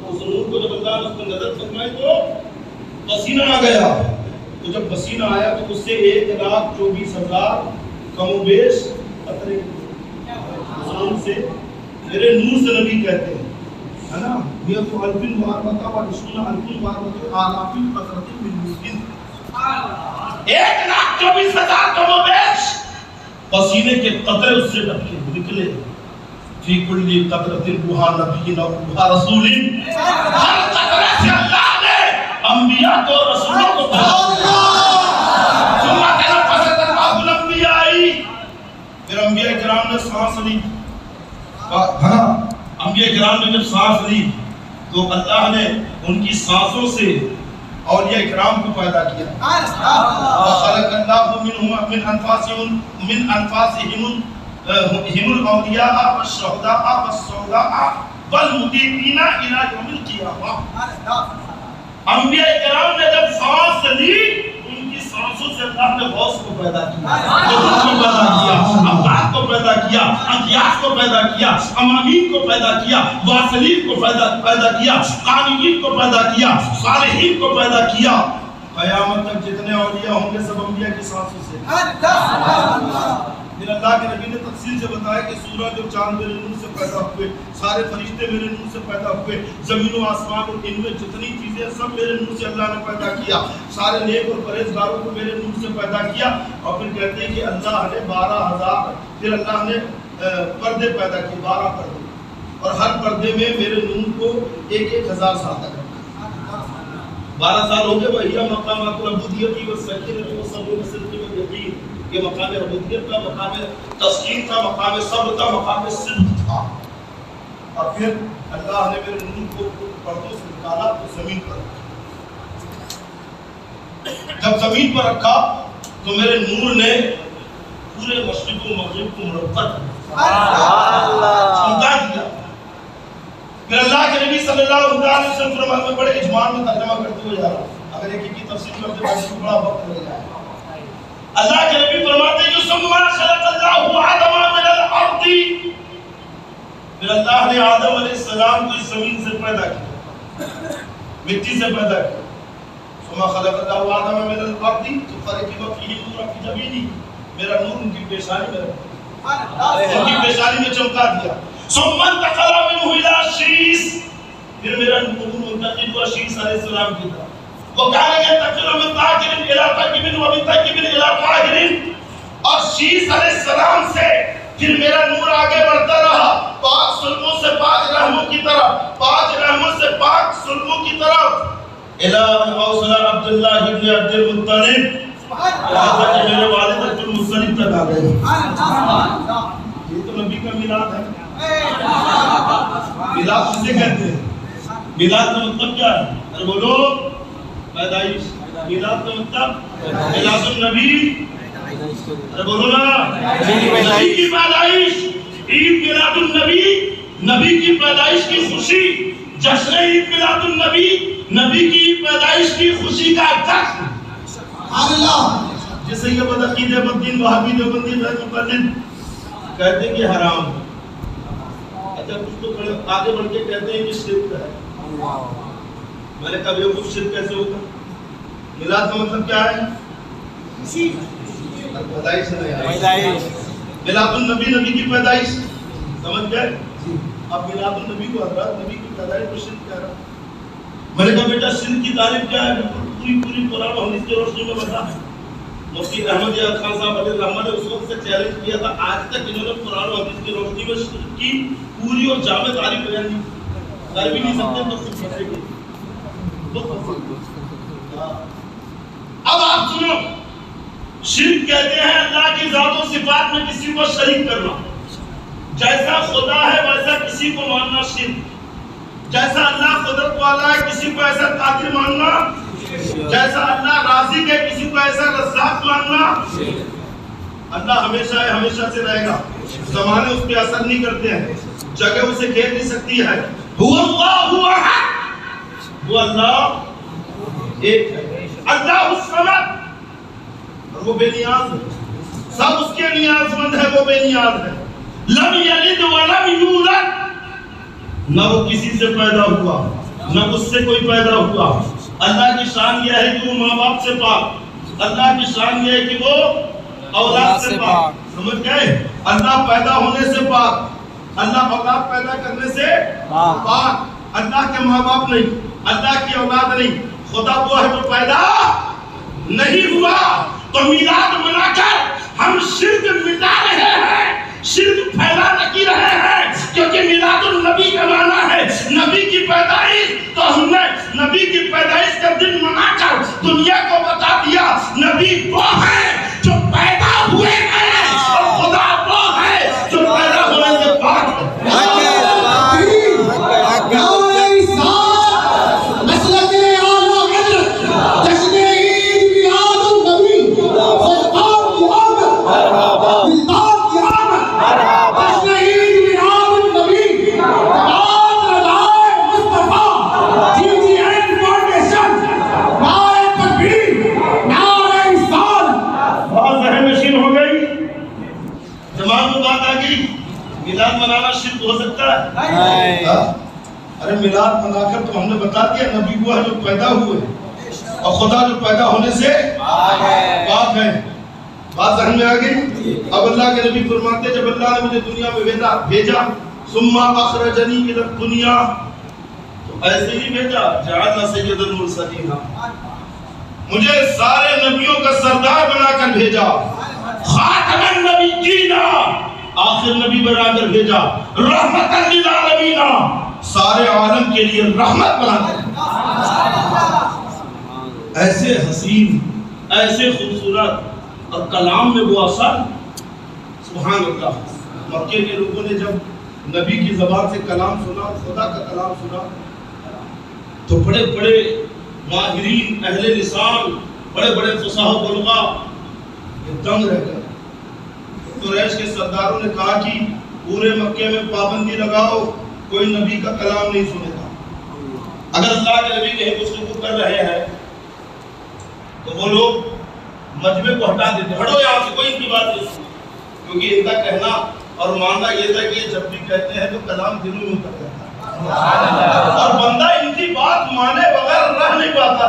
اس نور کو جب اللہ نے اس پر نظر فرمائی تو پسینہ آ گیا. تو جب پسینہ آیا تو اس سے 1,24,000 کم و بیش قطرے سے میرے نور سے نبی کہتے ہیں، ہے نا؟ یہ تو الفن وارمتا و رسول الفن وارمتا آلافن قطرتن من نورین، 1,24,000 کم و بیش پسینے کے قطرے اس سے نکلے. فی کلی قطرۃ بہا نبی و بہا رسول، ہر قطرے سے اللہ نے انبیاء کو رسولوں کو ثم تنفس تنفس الانبیاء، پھر انبیاء کرام نے سانس لی. انبیاء کرام نے جب سانس لی تو اللہ نے ان کی سانسوں سے اولیاء کرام کو پیدا کیا. خلق اللہ من انفاسہم هم الاولیاء والشہداء والسعداء والمطیعین الی یوم القیامہ. انبیاء کرام نے جب سانس لی ان کی سانسوں سے اللہ نے غوث کو پیدا کیا، قطب کو پیدا کیا، ابدال کو پیدا کیا، انقیاس کو پیدا کیا، امامین کو پیدا کیا، واصلین کو پیدا کیا، قانیین کو پیدا کیا، صالحین کو پیدا کیا. قیامت تک جتنے اولیاء ہوں گے سب انبیاء کی سانسوں سے. پھر اللہ کے نبی نے تفصیل سے بتایا کہ سورج اور چاند میرے نور سے پیدا ہوئے، سارے فرشتے میرے نور سے پیدا ہوئے، زمین و آسمان اور ان میں جتنی چیزیں سب میرے نور سے اللہ نے پیدا کیا، سارے نیک اور پرہیزگاروں کو میرے نور سے پیدا کیا. اور پھر کہتے ہیں کہ اللہ نے 12,000 پھر اللہ نے پردے پیدا کیے، 12 پردے، اور ہر پردے میں میرے نور کو 1,000 سال تک رکھا. 12 سال ہو گئے. وَإِلَى مَقَامَاتُ الْعُبُودِيَّةِ وَالسَّكِينَةِ وَالصَّبْرِ وَالصِّدْقِ وَالْيَقِينِ، یہ مقام عبودیت تھا، مقام تسکین تھا، مقام صبر تھا، مقام صدق تھا. اور پھر اللہ نے میرے نور کو پردوں سے نکالا تو زمین پر رکھا. جب زمین پر رکھا تو میرے نور نے پورے مشرق و مغرب کو مربع چمکا دیا. پھر اللہ کے نبی صلی اللہ علیہ وسلم فرماتے ہیں، بڑے اجمال میں ترجمہ کرتے ہوئے جا رہا ہوں، اگر ایک کی تفسیر کرتے ہیں تو بڑا وقت لگ جائے. اللہ کے نبی فرماتے ہیں کہ ثم خلق اللہ آدم من الارض، پھر اللہ نے آدم علیہ السلام کو اس زمین سے پیدا کیا، مٹی سے پیدا کیا. ثم خلق اللہ آدم من الارض فرکب فیہ نور فی جبینہ، میرا نور ان کی پیشانی میں رکھا، ان کی پیشانی میں چمکا دیا. ثم انتقل منه الى شیس، پھر میرا نور منتقل ہوا شیس علیہ السلام کی طرف. وكان ينتقل من طاهر الى طيب ومن طيب الى طاهر، اور شیس علیہ السلام سے پھر میرا نور آگے بڑھتا رہا پاک سلموں سے پاک رحموں کی طرف، پاک رحموں سے پاک سلموں کی طرف، الى اوصل عبداللہ ابن عبد المطلب، یہاں تک کہ میرے والد عبد المطلب تک آ گئے. یہ تو نبی کا میلاد ہے. میلاد کسے کہتے ہیں؟ میلاد کا مطلب کیا ہے؟ اگر بولو پیدائش. میلاد کا مطلب میلاد النبی، اگر بولو نا نبی کی پیدائش. عید میلاد النبی، نبی کی پیدائش کی خوشی. جشن عید میلاد النبی، نبی کی پیدائش کی خوشی کا جشن. اللہ جسے یہ بدعقید بدین وہابی دیوبندی غیر مقلد کہتے ہیں کہ حرام ہے. اچھا کچھ تو آگے بڑھ کے کہتے ہیں کہ شرک ہے. میں نے کہا بیوقوف شرک کیسے ہوگا؟ میلاد کا مطلب کیا ہے؟ پیدائش ہے. میلاد النبی، نبی کی پیدائش. سمجھ گئے؟ اب میلاد النبی کو حضرات نبی کی پیدائش کو شرک کہہ رہا. میں نے کہا بیٹا شرک کی تعریف کیا ہے؟ پوری قرآن و حدیث کی روشنی میں بتا. مفتی احمد یاد خان صاحب علیہ الرحمہ نے اس وقت سے چیلنج کیا تھا، آج تک انہوں نے قرآن و حدیث کی روشنی میں شرک کی پوری اور جامع تعریف بیان نہیں کر بھی نہیں سکتے. تو خود پھنسے گے. اب آپ سنو، شرک کہتے ہیں اللہ کی ذات و صفات میں کسی کو شریک کرنا. جیسا خدا ہے ویسا کسی کو ماننا شرک. جیسا اللہ قدرت والا ہے کسی کو ایسا قادر ماننا. جیسا اللہ رازق ہے کسی کو ایسا رزاق ماننا. اللہ ہمیشہ ہے، ہمیشہ سے رہے گا. زمانے اس پہ اثر نہیں کرتے ہیں، جگہ اسے گھیر نہیں سکتی ہے. هو اللہ احد، وہ اللہ ایک ہے. اللہ الصمد، اور وہ بے نیاز ہے. سب اس کے نیاز مند ہے، وہ بے نیاز ہے. لم یلد ولم یولد، نہ وہ کسی سے پیدا ہوا نہ اس سے کوئی پیدا ہوا. اللہ کی شان یہ ہے کہ وہ ماں باپ سے پاک. اللہ کی شان یہ ہے کہ وہ اولاد سے پاک. سمجھ گئے؟ اللہ پیدا ہونے سے پاک، اللہ اولاد پیدا کرنے سے پاک. اللہ کے ماں باپ نہیں، اللہ کی اولاد نہیں. خدا وہ ہے جو پیدا نہیں ہوا. تو میلاد منا کر ہم شرک مٹا رہے ہیں، شرک پھیلا نہیں رہے ہیں. کیونکہ میلاد النبی کا معنی ہے نبی کی پیدائش. تو ہم نے نبی کی پیدائش کا دن منا کر دنیا کو بتا دیا نبی وہ ہے جو پیدا ہوئے ہیں اور خدا وہ ہے جو پیدا ہونے سے پاک ہے. میلاد منانا شرک ہو سکتا ہے؟ ارے میلاد منا کر تو ہم نے بتا دیا نبی وہ ہے جو پیدا ہوئے اور خدا جو پیدا ہونے سے پاک ہے. بات ذہن میں آ گئی؟ اب اللہ کے نبی فرماتے جب اللہ نے مجھے دنیا میں بھیجا ثم اخرجنی الى الدنیا، تو ایسے ہی بھیجا جعلنا سید المرسلین، مجھے سارے نبیوں کا سردار بنا کر بھیجا. خاتم النبیین، آخر نبی بنا کر بھیجا. رحمت للعالمین، سارے عالم کے لیے رحمت بنا کر. ایسے حسین، ایسے خوبصورت، اور کلام میں وہ اثر. سبحان اللہ. مکے کے لوگوں نے جب نبی کی زبان سے کلام سنا، خدا کا کلام سنا، تو بڑے بڑے ماہرین اہل لسان، بڑے بڑے فصاح و بلغا یہ دنگ رہ گئے۔ قریش کے سرداروں نے کہا کہ پورے مکے میں پابندی لگاؤ، کوئی نبی کا کلام نہیں سنے گا۔ اگر اللہ کے نبی کہیں گفتگو کر رہے ہیں تو وہ لوگ مجمع کو ہٹا دیتے، ہٹو یہاں سے، کوئی ان کی بات نہیں سنو، کیونکہ ان کا کہنا اور ماننا یہ تھا کہ یہ جب بھی کہتے ہیں تو کلام دلوں میں اتر جاتا ہے اور بندہ ان کی بات مانے بغیر رہ نہیں پاتا۔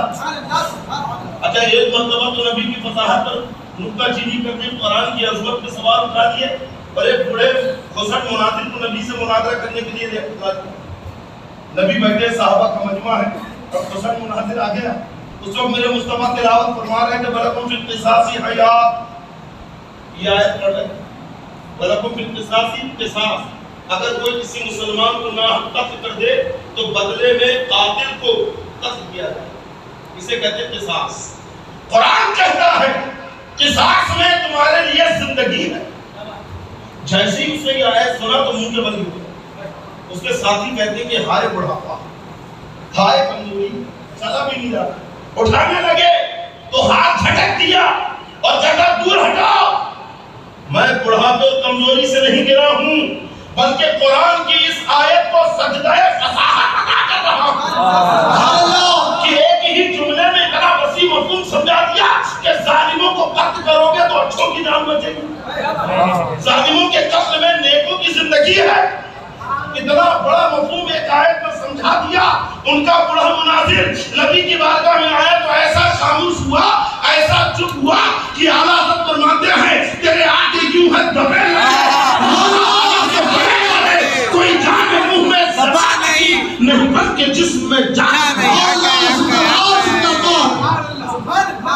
اچھا ایک مرتبہ تو نبی کی فصاحت پر نکتہ چینی کرتے قرآن کی عظمت کے سوال اٹھا دیے اور ایک بڑے خسٹ مناظر کو نبی سے مناظرہ کرنے کے لیے اٹھا دیا۔ نبی بیٹھے، صحابہ کا مجمع ہے اور خسٹ مناظر آ گیا۔ اس وقت میرے مصطفیٰ تلاوت فرما رہے ہیں کہ بلکم فی القصاص حیات، یہ آیت پڑھ رہے ہیں، بلکم فی القصاص قصاص، اگر کوئی کسی مسلمان کو ناحق قتل کر دے تو بدلے میں قاتل کو قتل کیا جائے، اسے کہتے ہیں قصاص۔ قرآن کہتا ہے قصاص میں تمہارے لیے زندگی ہے۔ جیسے ہی اس نے یہ آیت سنا تو منہ کے بل گئے۔ اس کے ساتھی کہتے ہیں کہ ہائے بڑھاپا، ہائے کمزوری، چلا بھی نہیں جاتا۔ اٹھانے لگے تو ہاتھ جھٹک دیا اور جگہ دور ہٹاؤ، میں بڑھاپے اور کمزوری سے نہیں گرا ہوں بلکہ قرآن کی اس آیت کو سجدہ فصاحت ادا کر رہا ہوں کہ ایک ہی جملے میں اتنا وسیع مفہوم سمجھا دیا کہ ظالموں کو قتل کرو گے تو اچھوں کی جان بچے گی، ظالموں کے قتل میں نیکوں کی زندگی ہے۔ اتنا بڑا مفہوم ایک آیت میں سمجھا دیا۔ ان کا بڑا مناظر نبی کی بارگاہ میں آیا تو ایسا خاموش ہوا، ایسا چپ ہوا کہ اعلیٰ حضرت فرماتے ہیں تیرے آگے یوں ہے دبے کوئی جانے منہ میں زبان نہیں بلکہ جسم میں جان نہیں۔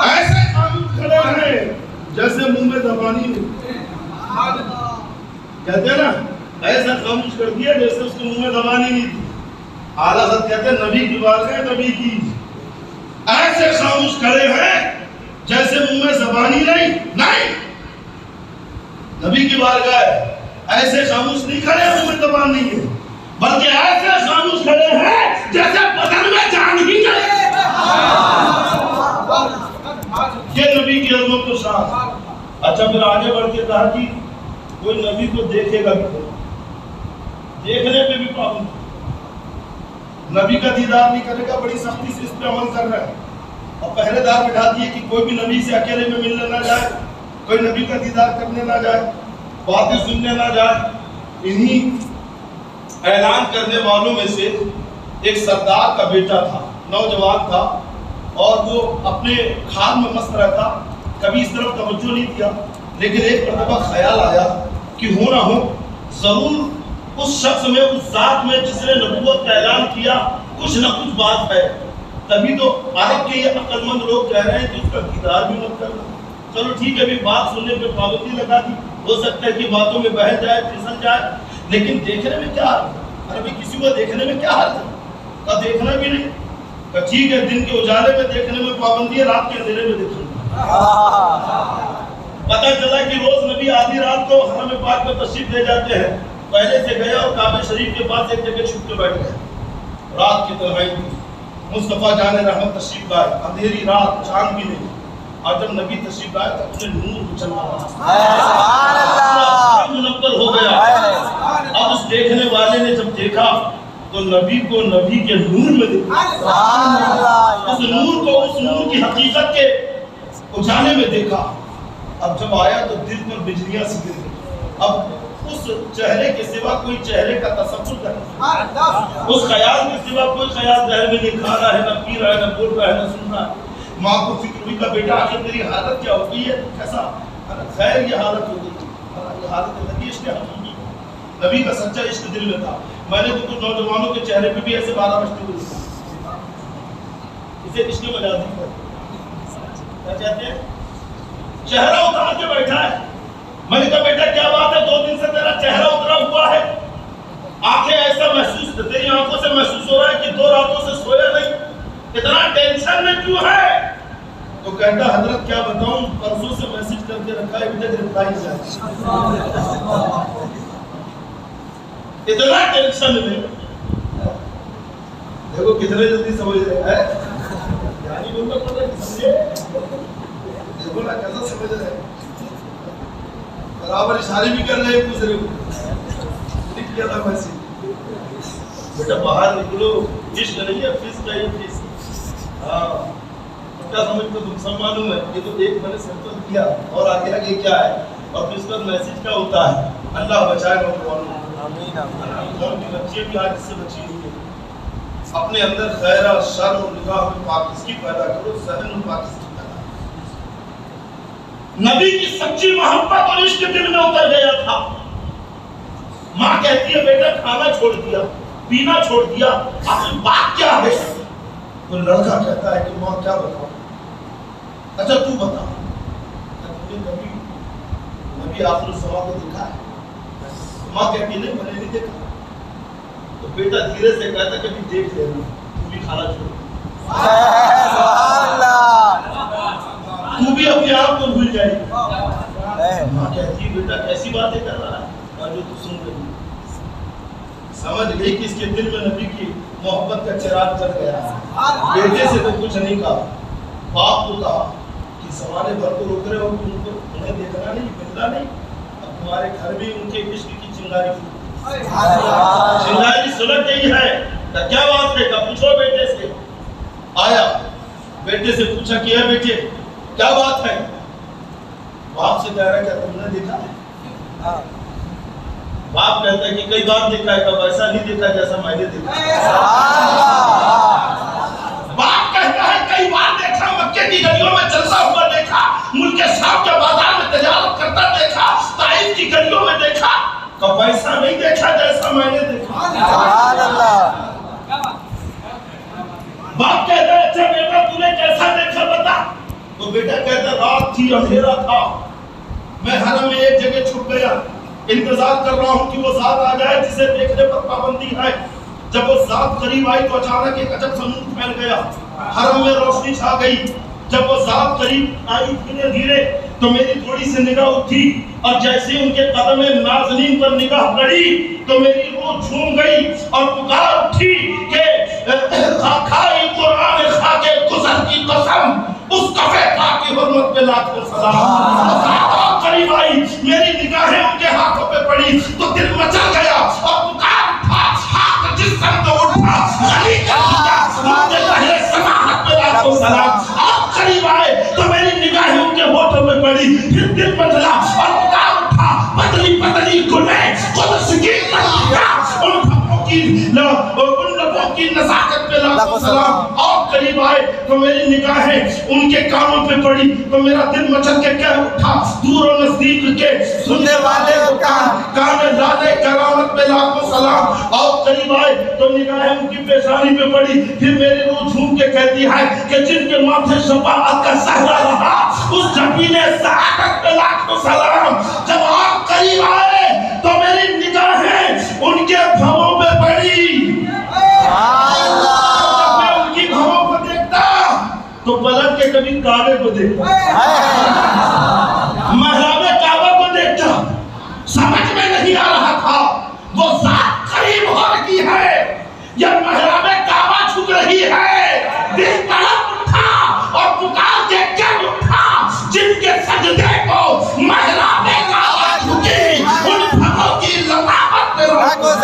ایسے خاموش کھڑے ہیں جیسے منہ میں زبانی نہیں، کہتے ہیں نا ایسا خاموش کر دیا جیسے اس کے منہ میں زبان ہی نہیں تھی۔ اعلیٰ حضرت کہتے ہیں نبی کی بات ہے، نبی کی ایسے خاموش کھڑے ہیں جیسے منہ میں زبان ہی نہیں۔ نبی کی بارگاہ ہے، ایسے خاموش نہیں کھڑے ہیں منہ میں زبان نہیں ہے بلکہ ایسے خاموش کھڑے ہیں جیسے بدن میں جان ہی نہیں۔ یہ نبی کی عظمت و شان۔ اچھا پھر آگے بڑھ کے کہا کہ کوئی نبی کو دیکھے گا بھی، دیکھنے پہ بھی پابند، نبی کا دیدار نہیں کرے گا، بڑی سختی سے اس پہ عمل کر رہا ہے اور پہرے دار بٹھا دیے کہ کوئی بھی نبی سے اکیلے میں ملنے نہ جائے، کوئی نبی کا دیدار کرنے نہ جائے، باتیں سننے نہ جائے۔ انہی اعلان کرنے والوں میں سے ایک سردار کا بیٹا تھا، نوجوان تھا اور وہ اپنے کھال میں مست رہتا، کبھی اس طرف توجہ نہیں کیا، لیکن ایک مرتبہ خیال آیا کہ ہو نہ ہو ضرور اس شخص میں، اس ذات میں جس نے نبوت کا اعلان کیا کچھ نہ کچھ بات ہے۔ تبھی تو عرب کے یہ عقل مند لوگ کہہ رہے ہیں کہ اس کا دیدار بھی مت کرنا۔ چلو ٹھیک ہے، ابھی بات سننے پہ پابندی لگا دی، ہو سکتا ہے کہ باتوں میں بہہ جائے، پھسل جائے، لیکن دیکھنے میں کیا حال ہے؟ ارے کسی کو دیکھنے میں کیا حال ہے؟ کا دیکھنا بھی نہیں، کہ ٹھیک ہے دن کے اجالے میں دیکھنے میں پابندی ہے، رات کے اندھیرے میں دیکھنا۔ پتہ چلا کہ روز نبی آدھی رات کو حرم پاک میں تشریف لے جاتے ہیں، پہلے سے گیا اور کعبہ شریف کے پاس ایک جگہ چھپ کے بیٹھ گئے۔ رات کی تنہائی میں مصطفیٰ جان رحمت تشریف لائے، اندھیری رات، چاند بھی نہیں، اور جب نبی تشریف لائے تو انہیں نور چمکا منور ہو گیا۔ اب اس دیکھنے والے نے جب دیکھا تو نبی کو نبی کے نور میں دیکھا، اس نور کو اس نور کی حقیقت کے اجالے میں دیکھا۔ اب جب آیا تو دل پر بجلیاں سی گر گئی۔ اب اس چہرے کے سوا کوئی چہرے کا تصور کرنا، اس خیال کے سوا کوئی خیال ذہن میں نہیں، کھا رہا ہے نہ پی رہا ہے نہ بول رہا ہے نہ سن رہا ہے۔ ماں کو فکر ہوئی کہ بیٹا آخر تیری حالت کیا ہوگی ہے، کیسا خیر یہ حالت ہوگی، یہ حالت نبی عشق حقیقی، نبی کا سچا عشق دل میں تھا۔ میں نے تو کچھ نوجوانوں کے چہرے پہ بھی ایسے 12 بجتے ہوئے دیکھا، اسے عشق مجازی کیا کہتے ہیں، چہرہ اتار کے بیٹھا ہے۔ میں نے کہا بیٹا کیا بات ہے، 2 دن سے تیرا چہرہ اترا ہوا ہے، آنکھیں ایسا محسوس، تیری آنکھوں سے محسوس ہو رہا ہے کہ 2 راتوں سے سویا نہیں، اتنا ٹینشن میں کیوں ہے؟ تو کہتا حضرت کیا بتاؤں، پرسوں سے میسج کر کے رکھا ہے، ابھی تک رپلائی نہیں آیا۔ اتنا ٹینشن میں دیکھو کتنے جلدی سمجھ رہے ہیں یعنی بولنا پڑ رہا ہے سمجھے دیکھو نا کیسا سمجھ رہے ہیں برابر اشارے بھی کر رہے ہیں دوسرے کو لکھ کیا تھا ویسے بیٹا باہر نکلو عشق نہیں ہے فیس کا یہ فیس ہاں کیا سمجھتے تم سب معلوم ہے یہ تو ایک میں نے سمپل کیا اور آگے آگے کیا ہے اور پھر اس کا میسج کیا ہوتا ہے اللہ بچائے نوجوانوں آمین آمین کی بچے بھی آج سے بچی ہوئی ہیں اپنے اندر خیر اور شر اور نگاہ میں پاکیزگی پیدا کرو ذہن میں پاکیزگی پیدا کرو نبی کی سچی محبت اور عشق دل میں اتر گیا تھا ماں کہتی ہے بیٹا کھانا چھوڑ دیا پینا چھوڑ دیا آخر بات کیا ہے تو لڑکا کہتا ہے کہ ماں کیا بتاؤں اچھا تو بتا کبھی نبی آخر الزمان کو دیکھا ہے ماں کہتی نہیں میں نے نہیں دیکھا تو بیٹا دھیرے سے کہتا کبھی دیکھ لینا تو بھی کھانا چھوڑ سبحان اللہ تو بھی اپنے آپ کو بھول جائے ماں کہتی ہے بیٹا کیسی باتیں کر رہا ہے اور جو تو سن رہی سمجھ گئی کہ اس کے دل میں نبی کی محبت کا چراغ جل گیا بیٹے سے تو کچھ نہیں کہا باپ کو کہا کہ زمانے بھر کو روک رہے ہو کہ ان کو انہیں دیکھنا نہیں ملنا نہیں اب تمہارے گھر بھی ان کے عشق کی چنگاری سلٹ گئی ہے کیا بات ہے پوچھو بیٹے سے آیا بیٹے سے پوچھا کہ ہے بیٹے کیا بات ہے باپ سے کہہ رہا ہے کیا تم نے دیکھا ہے باپ کہتا ہے کہ کئی بار دیکھا ہے کب ایسا نہیں دیکھا جیسا میں نے دیکھا باپ کہتا ہے کئی بار دیکھا مکے کی گلیوں میں چلتا ہوا دیکھا ملک شام کے بازار میں تجارت کرتا دیکھا طائف کی گلیوں میں دیکھا کب ایسا نہیں دیکھا جیسا میں نے دیکھا سبحان اللہ باپ کہتا ہے اچھا بیٹا تو نے کیسا دیکھا بتا تو بیٹا کہتا رات تھی اندھیرا تھا میں حرم میں ایک جگہ چھپ گیا انتظار کر رہا ہوں کہ وہ ذات آ جائے جسے دیکھنے پر پابندی ہے جب وہ ذات قریب آئی تو اچانک ایک عجب سا نور پھیل گیا حرم میں روشنی چھا گئی جب وہ ذات قریب آئی دھیرے دھیرے تو میری تھوڑی سی نگاہ اٹھی اور جیسے ان کے قدم نازنین پر نگاہ پڑی تو میری روح جھوم گئی اور پکار اٹھی کہ خاکائی قرآن خاکے گزر کی قسم اس کفے پاک کی حرمت پہ لاکھوں سلام قریب آئی میری نگاہیں ان کے ہاتھوں پہ پڑی تو دل مچل گیا اور پکار اٹھا ہاتھ جس سمت اٹھا غلی کر دیا مجھے پہلے سماحت پہ لاکھوں سلام آپ قریب آئے تو میری نگاہیں ان کے ہاتھوں پہ پڑی پھر دل مچلا اور پکار اٹھا پتلی پتلی گناہ قدس کی تحقیقہ ان لبوں کی نزاکت پہ لاکھوں سلام آپ قریب آئے تو میری نگاہیں ان کے کانوں پہ پڑی تو میرا دل مچل کے کہہ اٹھا دور و نزدیک کے سننے والے کان لالے کرامت پہ لاکھوں سلام آپ قریب آئے تو نگاہیں ان کی پیشانی پہ پڑی پھر میری روح جھوم کے کہتی ہے کہ جن کے ماتھے شفاعت کا صحرا رہا اس جبینے سعادت پہ لاکھوں سلام جب آپ قریب آئے تو میری نگاہیں ان کے بھووں پہ پڑی جب میں ان کی بھووں کو دیکھتا تو پلٹ کے کبھی کعبے کو دیکھتا محراب کعبہ کو دیکھتا سمجھ میں نہیں آ رہا تھا وہ ذات قریب ہو رہی ہے یا محراب کعبہ چھک رہی ہے دل تڑپ اٹھا اور پکار کے کہہ اٹھا جن کے سجدے کو محراب کعبہ جھکی ان بھگوں کی لطافت پہ رکھو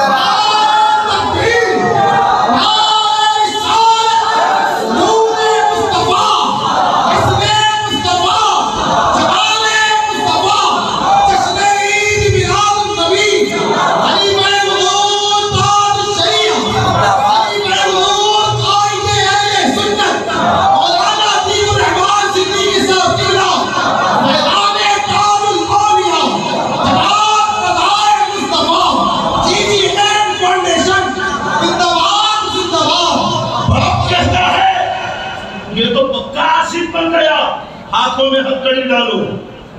ہاتھوں میں ہتھکڑی ڈالو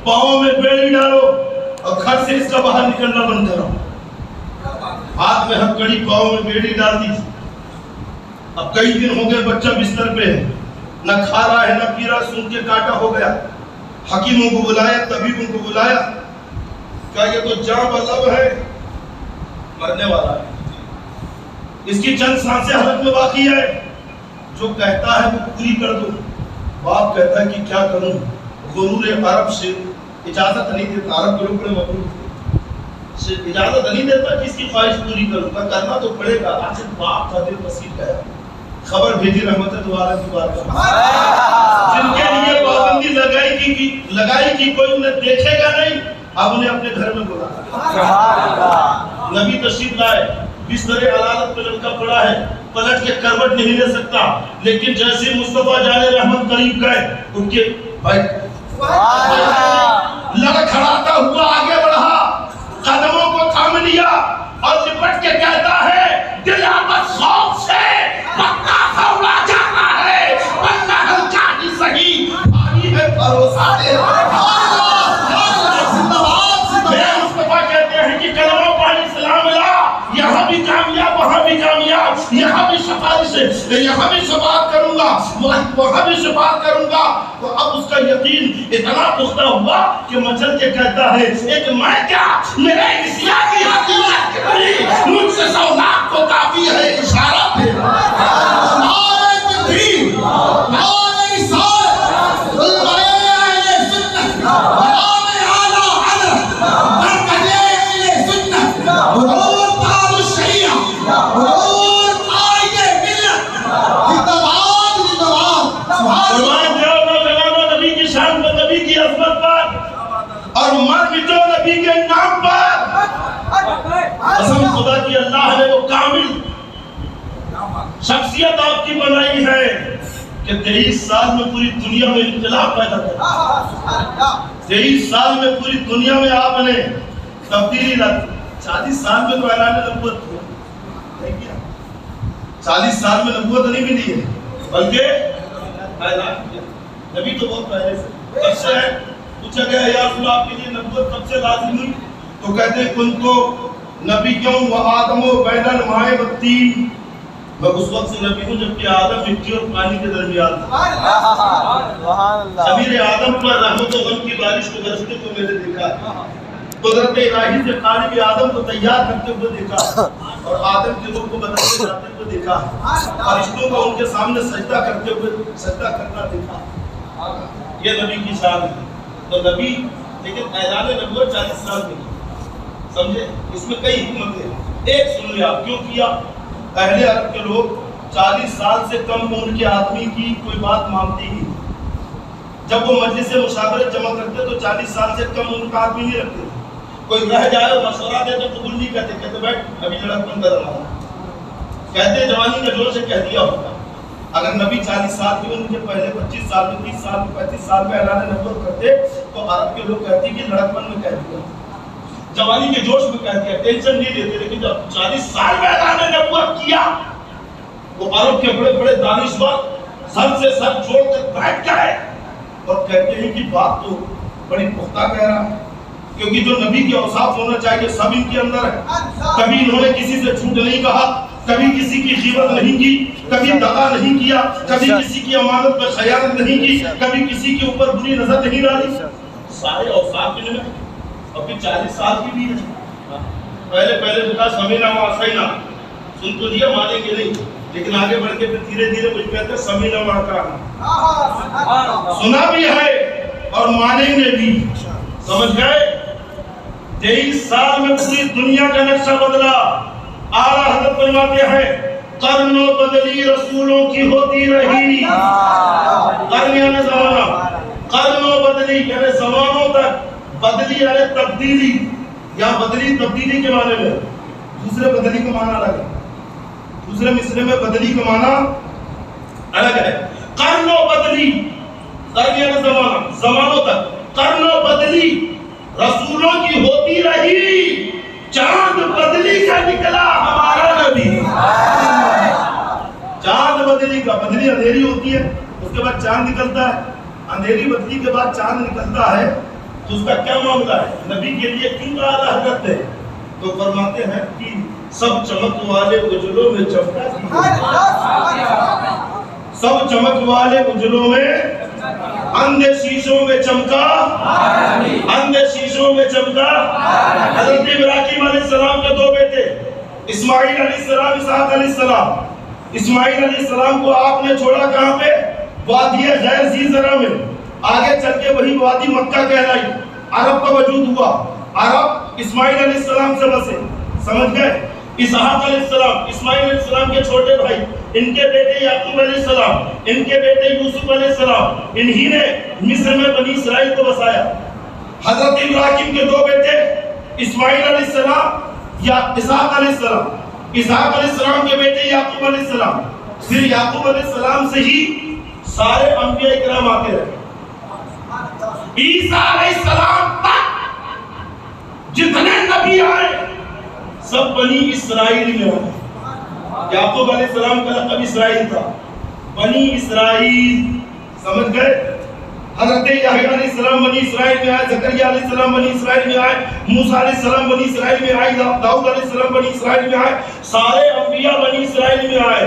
پاؤں میں بیڑی ڈالو اور گھر سے اس کا باہر نکلنا بند کرو ہاتھ میں ہتھکڑی پاؤں میں بیڑی ڈال دی اب کئی دن ہو گئے بچہ بستر پہ ہے نہ کھا رہا ہے نہ پی رہا سن کے کاٹا ہو گیا حکیموں کو بلایا طبیبوں کو بلایا کہا یہ تو جاں بلب ہے مرنے والا ہے، اس کی چند سانسیں حلق میں باقی ہے، جو کہتا ہے وہ پوری کر دو۔ باپ کہتا ہے کہ کیا کروں، غرور عرب سے اجازت نہیں دیتا، عرب کے لوگ بڑے مغرور تھے، اجازت نہیں دیتا کہ اس کی خواہش پوری کروں گا، کرنا تو پڑے گا۔ آخر باپ کا دل پسند گیا، خبر بھیجی رحمت دوبارہ جن کے لیے پابندی لگائی کہ کوئی انہیں دیکھے گا نہیں، اب انہیں اپنے گھر میں بلا۔ نبی تشریف لائے، بستر علالت پہ لڑکا پڑا ہے، پلٹ کے کروٹ نہیں لے سکتا، لیکن جیسے مصطفیٰ جان رحمت قریب گئے، ان کے بھائی لڑکھڑاتا ہوا آگے بڑھا، قدموں کو تھام لیا اور لپٹ کے کہتا ہے دل آپس خوف سے پکا سوڑا جانا ہے، ورنہ ہلکا ہی صحیح بھاری ہے بھروسہ ہے۔ مصطفیٰ کہتے ہیں کہ کلمہ پڑھ اسلام لا، یہاں بھی کامیاب وہاں بھی کامیاب، یہاں بھی سفارش ہے، یہاں بھی شفاعت کروں گا وہاں بھی شفاعت کروں گا۔ تو اب اس کا یقین اتنا پختہ ہوا کہ مچل کے کہتا ہے ایک میں کیا میرے اسیا کی حقیقت کے بری مجھ سے 100 لاکھ کو کافی ہے اشارہ تیرا۔ نعرہ تکبیر، نعرہ رسالت، بلبلے اہل سنت، بلام اعلیٰ حضرت، برکتِ اہل سنت، حضور تاج الشریعہ، حضور قائد ملت، زندباد زندباد سبحان نبی کی شان پر، نبی کی عظمت پر، اور مر مٹو نبی کے نام پر۔ قسم خدا کی اللہ نے وہ کامل شخصیت آپ کی بنائی ہے کہ 23 سال میں پوری دنیا میں انقلاب پیدا کیا۔ 23 سال میں پوری دنیا میں آپ نے تبدیلی لائی۔ 40 سال میں تو اعلان نبوت نہیں کیا، 40 سال میں نبوت نہیں ملی ہے، بلکہ اعلان کیا۔ نبی تو بہت پہلے سے، کب سے ہے؟ پوچھا گیا یا رسول آپ کے لیے نبوت کب سے لازم ہوئی؟ تو کہتے ہیں کن تو نبی کیوں و آدم و بین الماء والطین، میں اس وقت سے نبی ہوں جبکہ آدم مٹی اور پانی کے درمیان تھا۔ ضمیر آدم پر رحمت و غم کی بارش کو برستے کو میں نے دیکھا، قدرت الہی سے خالق آدم کو تیار کرتے ہوئے دیکھا، اور آدم کے روح کو بدلتے جاتے ہوئے دیکھا، فرشتوں کو ان کے سامنے سجدہ کرتے ہوئے سجدہ کرنا دیکھا۔ یہ نبی کی شان ہے۔ تو نبی لیکن اعلان نبوت 40 سال میں، سمجھے؟ اس میں کئی حکمتیں، ایک سن لیا کیوں کیا؟ اہل عرب کے لوگ 40 سال سے کم عمر کے آدمی کی کوئی بات مانتے ہی، جب وہ مجلس مشاورت جمع کرتے تو 40 سال سے کم عمر کا آدمی نہیں رکھتے، کوئی رہ جائے اور مشورہ دے تو قبول نہیں کرتے، کہتے بیٹھ ابھی لڑکپن کر رہا ہوں، کہتے جوانی کا جوش سے کہہ دیا ہوتا۔ اگر نبی 40 سال کی عمر کے پہلے 25 سال میں 30 سال میں 35 سال میں اعلان نبوت کرتے تو عرب کے لوگ کہتے کہ لڑکپن میں کہہ دیا، جوانی کے جوش میں کہہ دیا، ٹینشن نہیں لیتے۔ لیکن جب 40 سال میں اعلان نبوت کیا، وہ عرب کے بڑے بڑے دانشور سر سے سر چھوڑ کر بیٹھ گئے اور کہتے ہیں کہ بات تو بڑی پختہ کہہ رہا ہے، کیونکہ جو نبی کے اوصاف ہونا چاہیے سب ان کے اندر ہے۔ کبھی انہوں نے کسی سے جھوٹ نہیں کہا، کبھی کسی کی غیبت نہیں کی، کبھی دغا نہیں کیا، کبھی کسی کی امانت پر خیانت نہیں کی، کبھی کسی کے اوپر بری نظر نہیں ڈالی، سارے اوصاف ان میں۔ ابھی 40 سال کی بھی ہے، پہلے بتا سمینا و عصینا، سن تو لیا مانیں گے نہیں، لیکن آگے بڑھ کے پھر دھیرے دھیرے مجھ کہتے ہیں سمینا و اطعنا، سنا بھی ہے اور مانیں گے بھی، سمجھ گئے؟ 23 سال میں پوری دنیا کا نقشہ بدلا۔ اعلیٰ حضرت فرماتے ہیں قرنوں بدلی رسولوں کی ہوتی رہی، قرن یعنی زمانہ، قرنوں بدلی یعنی زمانوں تک، بدلی یعنی تبدیلی، یا بدلی تبدیلی کے معنی میں، دوسرے بدلی کا معنی الگ ہے، دوسرے مصرے میں بدلی کا معنی الگ ہے۔ قرنوں بدلی، قرن یعنی زمانہ، زمانوں تک، قرنوں بدلی رسولوں کی ہوتی رہی، چاند بدلی کا نکلا ہمارا نبی۔ چاند بدلی کا، بدلی اندھیری ہوتی ہے اس کے بعد چاند نکلتا ہے، اندھیری بدلی کے بعد چاند نکلتا ہے، تو اس کا کیا معاملہ ہے؟ نبی کے لیے کیوں اعلیٰ حضرت ہے؟ تو فرماتے ہیں کہ سب چمک والے اجلوں میں چمکا کی، سب چمک والے اجلوں میں، اندھے شیشوں میں چمکا، اندھے شیشوں میں چمکا۔ حضرت ابراہیم علیہ السلام کے 2 بیٹے اسماعیل علیہ السلام، اسحاق علیہ السلام، اسماعیل علیہ السلام کو آپ نے چھوڑا کہاں پہ؟ وادی غیر ذی زرع میں. آگے چل کے وہی وادی مکہ کہلائی. عرب کا وجود ہوا، عرب اسماعیل علیہ السلام سے بسے. سمجھ گئے؟ اسحاق علیہ السلام، اسماعیل علیہ السلام کے چھوٹے بھائی، ان کے بیٹے یعقوب علیہ السلام، ان کے بیٹے یوسف علیہ السلام، انہی نے مصر میں بنی اسرائیل کو بسایا. حضرت ابراہیم کے دو بیٹے اسماعیل علیہ السلام یا اسحاق علیہ السلام، اسحاق علیہ السلام کے بیٹے یعقوب علیہ السلام. پھر یعقوب علیہ السلام سے ہی سارے انبیاء اکرام آتے رہے. عیسیٰ علیہ السلام تک جتنے نبی آئے سب بنی اسرائیل میں آئے. یعقوب علیہ السلام کا لقب اسرائیل تھا، بنی اسرائیل. سمجھ گئے؟ حضرت یحییٰ علیہ السلام بنی اسرائیل میں آئے، زکریا علیہ السلام بنی اسرائیل میں آئے، موسیٰ علیہ السلام بنی اسرائیل میں آئے، داؤد علیہ السلام بنی اسرائیل میں آئے. سارے انبیاء بنی اسرائیل میں آئے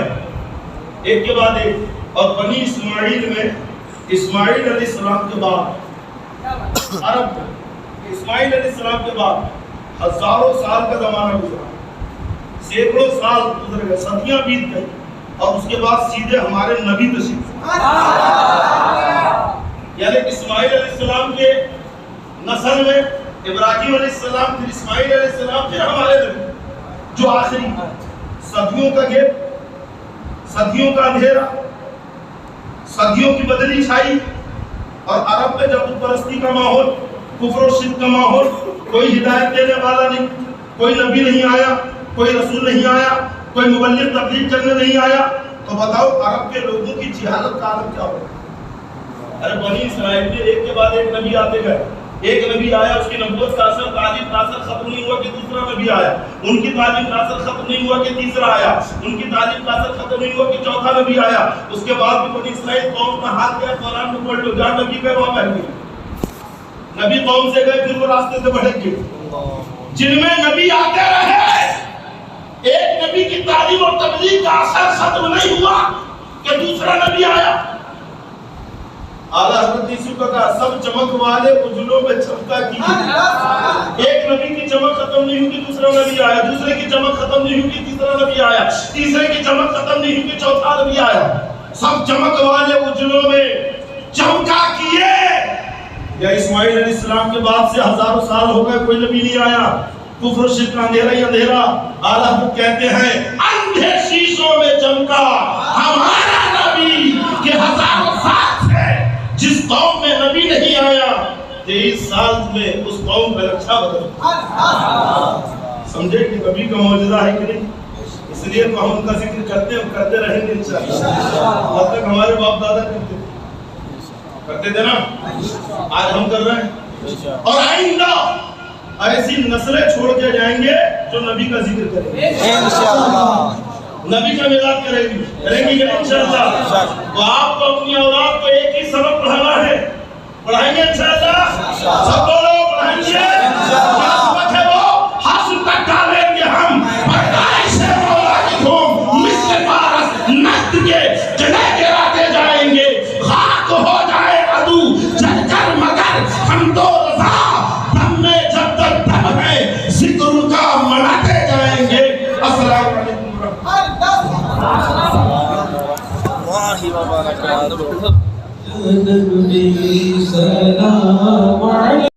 ایک کے بعد ایک. اور بنی اسماعیل میں اسماعیل علیہ السلام کے بعد عرب میں اسماعیل علیہ السلام کے بعد ہزاروں سال کا زمانہ گزرا، سینکڑوں سال گزر گئے، صدیاں بیت گئی. اور اس کے بعد سیدھے ہمارے نبی تشریف، یعنی اسماعیل علیہ السلام کے نسل میں ابراہیم علیہ السلام، پھر اسماعیل علیہ السلام، پھر ہمارے نبی جو آخری. صدیوں کا گیپ، صدیوں کا اندھیرا، صدیوں کی بدلی چھائی. اور عرب میں جب بت پرستی کا ماحول، کفر و شرک کا ماحول، کوئی ہدایت دینے والا نہیں، کوئی نبی نہیں آیا، کوئی رسول نہیں آیا، کوئی مبلغ تبلیغ کرنے نہیں آیا، تو بتاؤ عرب کے لوگوں کی جہالت کا عالم کیا ہوگا؟ ارے بنی اسرائیل میں ایک کے بعد ایک نبی آتے گئے. ایک نبی آیا، اس کی نبوت کا اثر، تعلیم کا اثر ختم نہیں ہوا کہ دوسرا نبی آیا. ان کی تعلیم کا اثر ختم نہیں ہوا کہ تیسرا آیا. ان کی تعلیم کا اثر ختم نہیں ہوا کہ چوتھا نبی آیا. اس کے بعد بھی بنی اسرائیل قوم کا حال کیا؟ قرآن میں پڑھ لو، جہاں نبی گئے وہاں بہن گئے. نبی قوم سے گئے، پھر وہ راستے سے بھٹک گئے. جن میں نبی آتے رہے، ایک نبی کی تعلیم اور تبلیغ کا اثر ختم نہیں ہوا کہ دوسرا نبی آیا. اعلیٰ حضرت یوسف کا کہا سب چمک والے اجلوں میں چمکا کیجیے. ایک نبی کی چمک ختم نہیں ہوئی دوسرا نبی آیا، دوسرے کی چمک ختم نہیں ہوئی تیسرا نبی آیا، تیسرے کی چمک ختم نہیں ہوئی چوتھا نبی آیا. سب چمک والے اجلوں میں چمکا کیے. یا اسماعیل علیہ السلام کے بعد سے ہزاروں سال ہو گئے، کوئی نبی نہیں آیا. کفر و شرک کا اندھیرا ہی اندھیرا. اعلیٰ حضرت کہتے ہیں اندھے شیشوں میں چمکا ہمارا نبی کہ ہزاروں سال سے جس قوم میں نبی نہیں آیا 23 سال میں اس قوم کا رکشا بدل. سمجھے کہ نبی کا معجزہ ہے کہ نہیں؟ اس لیے تو ہم ان کا ذکر کرتے ہیں، کرتے رہیں گے انشاءاللہ. اب تک ہمارے باپ دادا کرتے تھے نا، آج ہم کر رہے ہیں. اور آئندہ ایسی نسلیں چھوڑ کے جائیں گے جو نبی کا ذکر کریں گے انشاءاللہ، نبی کا میلاد کریں گے انشاءاللہ. تو آپ کو اپنی اولاد کو ایک ہی سبق پڑھانا ہے، پڑھائیں گے انشاءاللہ. سب لوگ پڑھائیں گے سبق ہے وہ حاصل تک ڈالیں گے ہم. پیدائش مولا کی دھوم مثل پارس نقد کے جنے گراتے جائیں گے. خاک ہو جائے عدو جل کر مگر ہم تو رضا دم میں جب تک دم ہے ذکر کا مناتے جائیں گے. السلام علیکم نبی سلام علیکم.